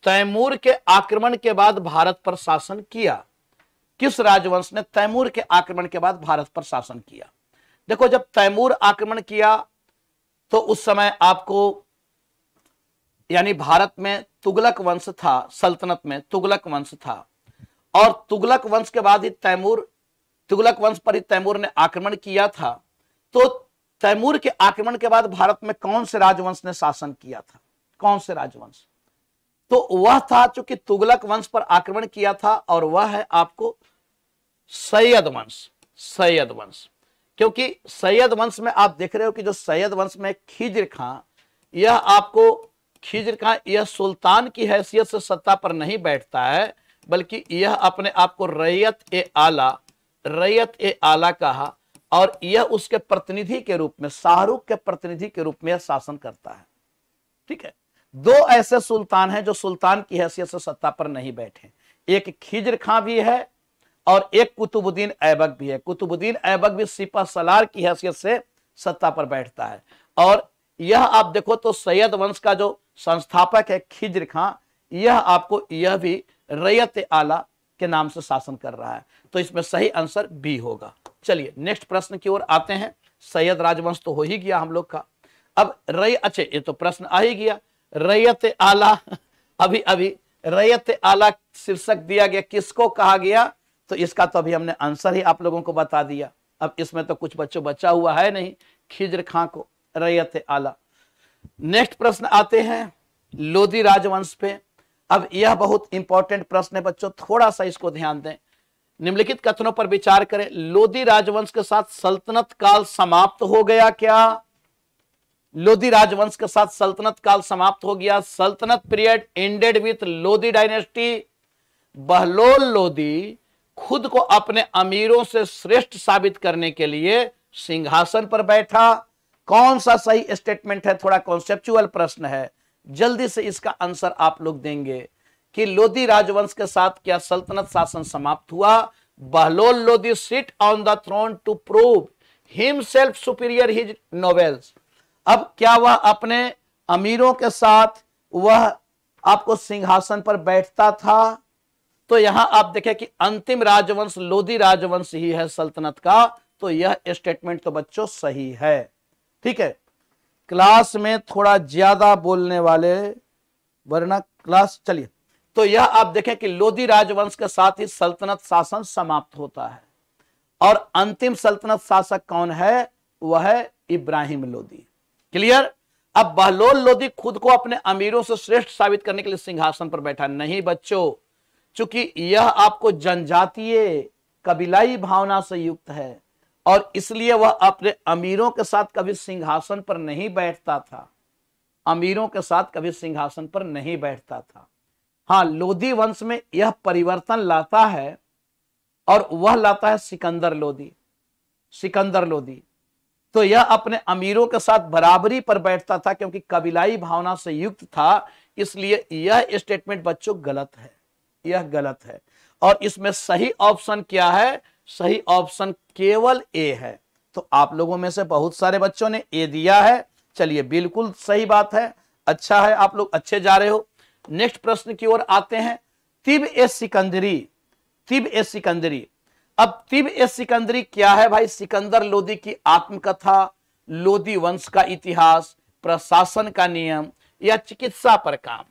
तैमूर के आक्रमण के बाद भारत पर शासन किया? किस राजवंश ने तैमूर के आक्रमण के बाद भारत पर शासन किया? देखो जब तैमूर आक्रमण किया तो उस समय आपको, यानी भारत में तुगलक वंश था, सल्तनत में तुगलक वंश था, और तुगलक वंश के बाद ही तुगलक वंश पर ही तैमूर ने आक्रमण किया था। तो तैमूर के आक्रमण के बाद भारत में कौन से राजवंश ने शासन किया था? कौन से राजवंश? तो वह था चूंकि तुगलक वंश पर आक्रमण किया था, और वह है आपको सैयद वंश। सैयद वंश, क्योंकि सैयद वंश में आप देख रहे हो कि जो सैयद वंश में खिज्र खां, यह आपको खिज्र खां यह सुल्तान की हैसियत से सत्ता पर नहीं बैठता है, बल्कि यह अपने आप को रैयत ए आला कहा, और यह उसके प्रतिनिधि के रूप में, शाहरुख के प्रतिनिधि के रूप में यह शासन करता है। ठीक है, 2 ऐसे सुल्तान हैं जो सुल्तान की हैसियत से सत्ता पर नहीं बैठे, एक खिज्र खां भी है और एक कुतुबुद्दीन ऐबक भी है। कुतुबुद्दीन ऐबक भी सिपह सलार की हैसियत से सत्ता पर बैठता है। और यह आप देखो तो सैयद वंश का जो संस्थापक है खिज्र खां, यह आपको यह भी रैयत आला के नाम से शासन कर रहा है। तो इसमें सही आंसर बी होगा। चलिए नेक्स्ट प्रश्न की ओर आते हैं। सैयद राजवंश तो हो ही गया हम लोग का। अब अच्छा ये तो प्रश्न आ ही गया, रैयत आला। अभी अभी रैयत आला शीर्षक दिया गया, किसको कहा गया? तो इसका तो अभी हमने आंसर ही आप लोगों को बता दिया। अब इसमें तो कुछ बच्चों बचा हुआ है नहीं, खिज्र खां को रैयत आला। नेक्स्ट प्रश्न आते हैं लोदी राजवंश पे। अब यह बहुत इंपॉर्टेंट प्रश्न है बच्चों, थोड़ा सा इसको ध्यान दें। निम्नलिखित कथनों पर विचार करें। लोदी राजवंश के साथ सल्तनत काल समाप्त हो गया क्या? लोदी राजवंश के साथ सल्तनत काल समाप्त हो गया। सल्तनत period ended with Lodi dynasty. Bahlol Lodi खुद को अपने अमीरों से श्रेष्ठ साबित करने के लिए सिंहासन पर बैठा। कौन सा सही स्टेटमेंट है? थोड़ा कॉन्सेप्चुअल प्रश्न है, जल्दी से इसका आंसर आप लोग देंगे कि लोदी राजवंश के साथ क्या सल्तनत शासन समाप्त हुआ? Bahlol Lodi sit on the throne to prove himself superior his nobles. अब क्या वह अपने अमीरों के साथ वह आपको सिंहासन पर बैठता था? तो यहां आप देखें कि अंतिम राजवंश लोदी राजवंश ही है सल्तनत का। तो यह स्टेटमेंट तो बच्चों सही है। ठीक है, क्लास में थोड़ा ज्यादा बोलने वाले, वरना क्लास। चलिए, तो यह आप देखें कि लोदी राजवंश के साथ ही सल्तनत शासन समाप्त होता है। और अंतिम सल्तनत शासक कौन है? वह है इब्राहिम लोदी। क्लियर? अब बहलोल लोदी खुद को अपने अमीरों से श्रेष्ठ साबित करने के लिए सिंहासन पर बैठा नहीं बच्चों, चूंकि यह आपको जनजातीय कबीलाई भावना से युक्त है और इसलिए वह अपने अमीरों के साथ कभी सिंहासन पर नहीं बैठता था। अमीरों के साथ कभी सिंहासन पर नहीं बैठता था। हाँ, लोदी वंश में यह परिवर्तन लाता है और वह लाता है सिकंदर लोदी। सिकंदर लोदी तो यह अपने अमीरों के साथ बराबरी पर बैठता था क्योंकि कबीलाई भावना से युक्त था। इसलिए यह स्टेटमेंट बच्चों गलत है, यह गलत है। और इसमें सही ऑप्शन क्या है? सही ऑप्शन केवल ए है। तो आप लोगों में से बहुत सारे बच्चों ने ए दिया है। चलिए, बिल्कुल सही बात है, अच्छा है, आप लोग अच्छे जा रहे हो। नेक्स्ट प्रश्न की ओर आते हैं। तिब ए सिकंदरी। तिब ए सिकंदरी। अब तिब ए सिकंदरी क्या है भाई? सिकंदर लोदी की आत्मकथा, लोदी वंश का इतिहास, प्रशासन का नियम या चिकित्सा पर काम।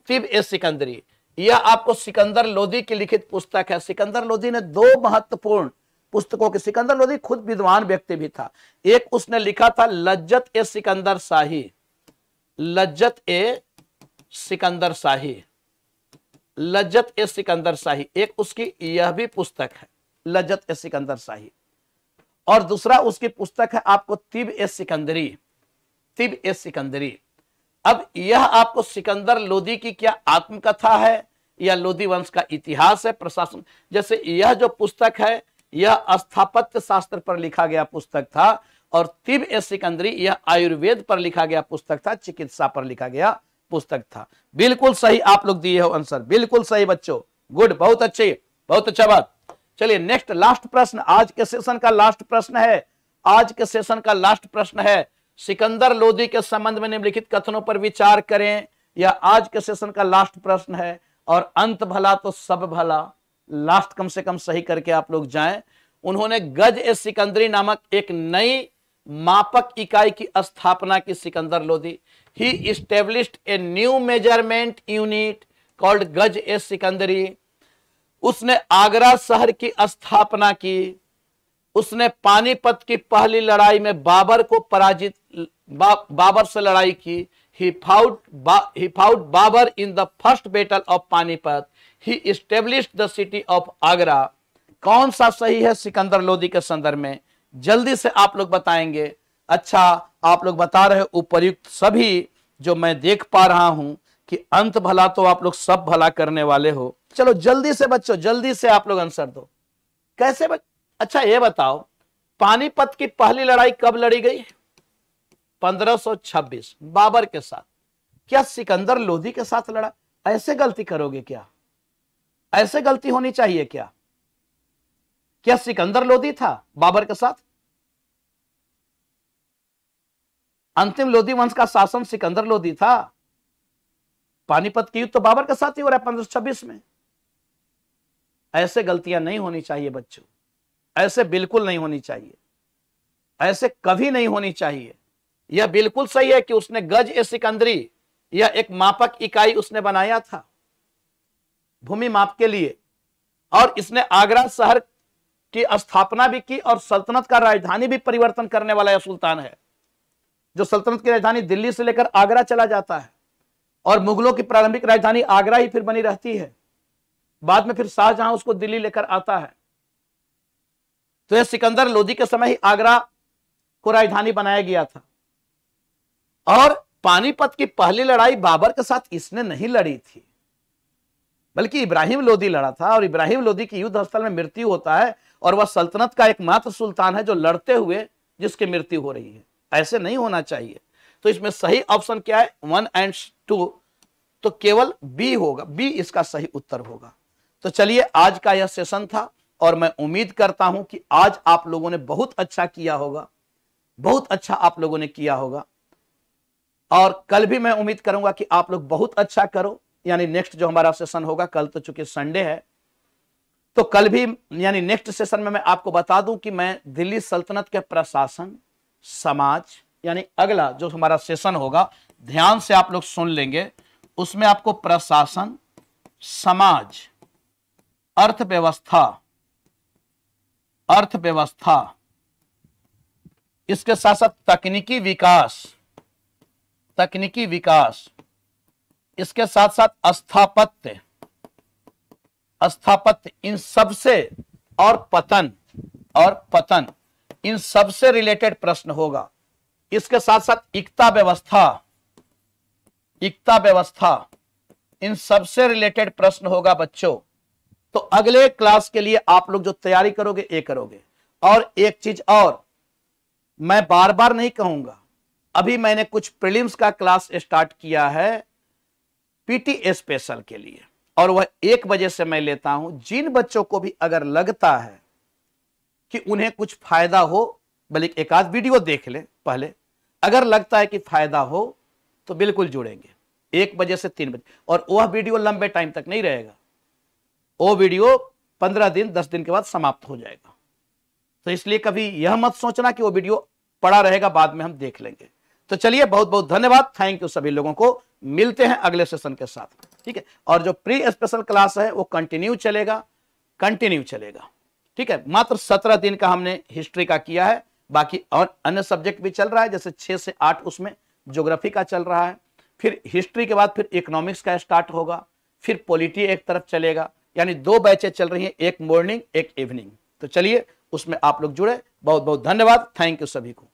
तिब ए सिकंदरी यह आपको सिकंदर लोदी की लिखित पुस्तक है। सिकंदर लोदी ने दो महत्वपूर्ण पुस्तकों की, सिकंदर लोदी खुद विद्वान व्यक्ति भी था। एक उसने लिखा था लज्जत ए सिकंदर शाही। लज्जत ए सिकंदर शाही, लज्जत ए सिकंदर शाही, एक उसकी यह भी पुस्तक है लज्जत ए सिकंदर शाही। और दूसरा उसकी पुस्तक है आपको तिब ए सिकंदरी। तिब ए सिकंदरी। अब यह आपको सिकंदर लोदी की क्या आत्मकथा है या लोदी वंश का इतिहास है, प्रशासन। जैसे यह जो पुस्तक है यह स्थापत्य शास्त्र पर लिखा गया पुस्तक था और तिब ए सिकंदरी यह आयुर्वेद पर लिखा गया पुस्तक था, चिकित्सा पर लिखा गया पुस्तक था। बिल्कुल सही आप लोग दिए हो आंसर, बिल्कुल सही बच्चों, गुड, बहुत अच्छे, बहुत अच्छा बात। चलिए नेक्स्ट लास्ट प्रश्न, आज के सेशन का लास्ट प्रश्न है। आज के सेशन का लास्ट प्रश्न है, सिकंदर लोदी के संबंध में निम्नलिखित कथनों पर विचार करें। यह आज के सेशन का लास्ट प्रश्न है और अंत भला तो सब भला, लास्ट कम से कम सही करके आप लोग जाएं। उन्होंने गज ए सिकंदरी नामक एक नई मापक इकाई की स्थापना की। Sikandar Lodi he established a new measurement unit called Gaz e सिकंदरी। उसने आगरा शहर की स्थापना की। उसने पानीपत की पहली लड़ाई में बाबर को पराजित, बाबर से लड़ाई की। He fought Babar in the first battle of Panipat. He established the city of Agra. कौन सा सही है सिकंदर लोदी के संदर्भ में? जल्दी से आप लोग बताएंगे। अच्छा, आप लोग बता रहे उपर्युक्त सभी जो मैं देख पा रहा हूं कि अंत भला तो आप लोग सब भला करने वाले हो। चलो जल्दी से बच्चों, जल्दी से आप लोग आंसर दो। कैसे अच्छा ये बताओ, पानीपत की पहली लड़ाई कब लड़ी गई? 1526 बाबर के साथ। क्या सिकंदर लोदी के साथ लड़ा? ऐसे गलती करोगे क्या? ऐसे गलती होनी चाहिए क्या? क्या सिकंदर लोदी था बाबर के साथ? अंतिम लोदी वंश का शासन सिकंदर लोदी था। पानीपत की युद्ध तो बाबर के साथ ही हो रहा है 1526 में। ऐसे गलतियां नहीं होनी चाहिए बच्चों, ऐसे बिल्कुल नहीं होनी चाहिए, ऐसे कभी नहीं होनी चाहिए। यह बिल्कुल सही है कि उसने गज ए सिकंदरी या एक मापक इकाई उसने बनाया था भूमि माप के लिए, और इसने आगरा शहर की स्थापना भी की और सल्तनत का राजधानी भी परिवर्तन करने वाला यह सुल्तान है, जो सल्तनत की राजधानी दिल्ली से लेकर आगरा चला जाता है और मुगलों की प्रारंभिक राजधानी आगरा ही फिर बनी रहती है। बाद में फिर शाहजहां उसको दिल्ली लेकर आता है। तो यह सिकंदर लोदी के समय ही आगरा को राजधानी बनाया गया था। और पानीपत की पहली लड़ाई बाबर के साथ इसने नहीं लड़ी थी, बल्कि इब्राहिम लोदी लड़ा था। और इब्राहिम लोदी की युद्ध स्थल में मृत्यु होता है और वह सल्तनत का एकमात्र सुल्तान है जो लड़ते हुए जिसकी मृत्यु हो रही है। ऐसे नहीं होना चाहिए। तो इसमें सही ऑप्शन क्या है? 1 और 2, तो केवल बी होगा, बी इसका सही उत्तर होगा। तो चलिए, आज का यह सेशन था और मैं उम्मीद करता हूं कि आज आप लोगों ने बहुत अच्छा किया होगा, बहुत अच्छा आप लोगों ने किया होगा। और कल भी मैं उम्मीद करूंगा कि आप लोग बहुत अच्छा करो। यानी नेक्स्ट जो हमारा सेशन होगा, कल तो चूंकि संडे है, तो कल भी यानी नेक्स्ट सेशन में मैं आपको बता दूं कि मैं दिल्ली सल्तनत के प्रशासन, समाज, यानी अगला जो हमारा सेशन होगा, ध्यान से आप लोग सुन लेंगे, उसमें आपको प्रशासन, समाज, अर्थव्यवस्था, इसके साथ साथ तकनीकी विकास, इसके साथ साथ स्थापत्य, इन सबसे, और पतन, इन सबसे रिलेटेड प्रश्न होगा। इसके साथ साथ इक्ता व्यवस्था, इन सबसे रिलेटेड प्रश्न होगा बच्चों। तो अगले क्लास के लिए आप लोग जो तैयारी करोगे ये करोगे। और एक चीज और मैं बार बार नहीं कहूंगा, अभी मैंने कुछ प्रीलिम्स का क्लास स्टार्ट किया है पीटी स्पेशल के लिए, और वह 1 बजे से मैं लेता हूं। जिन बच्चों को भी अगर लगता है कि उन्हें कुछ फायदा हो, बल्कि एक आध वीडियो देख ले पहले, अगर लगता है कि फायदा हो तो बिल्कुल जुड़ेंगे 1 बजे से 3 बजे। और वह वीडियो लंबे टाइम तक नहीं रहेगा, वो वीडियो 15 दिन 10 दिन के बाद समाप्त हो जाएगा। तो इसलिए कभी यह मत सोचना कि वो वीडियो पड़ा रहेगा, बाद में हम देख लेंगे। तो चलिए, बहुत बहुत धन्यवाद, थैंक यू सभी लोगों को। मिलते हैं अगले सेशन के साथ, ठीक है। और जो प्री स्पेशल क्लास है वो कंटिन्यू चलेगा, ठीक है। मात्र 17 दिन का हमने हिस्ट्री का किया है, बाकी और अन्य सब्जेक्ट भी चल रहा है, जैसे 6 से 8 उसमें ज्योग्राफी का चल रहा है। फिर हिस्ट्री के बाद फिर इकोनॉमिक्स का स्टार्ट होगा, फिर पॉलिटी एक तरफ चलेगा। यानी 2 बैचें चल रही हैं, एक मॉर्निंग एक इवनिंग। तो चलिए, उसमें आप लोग जुड़े। बहुत बहुत धन्यवाद, थैंक यू सभी को।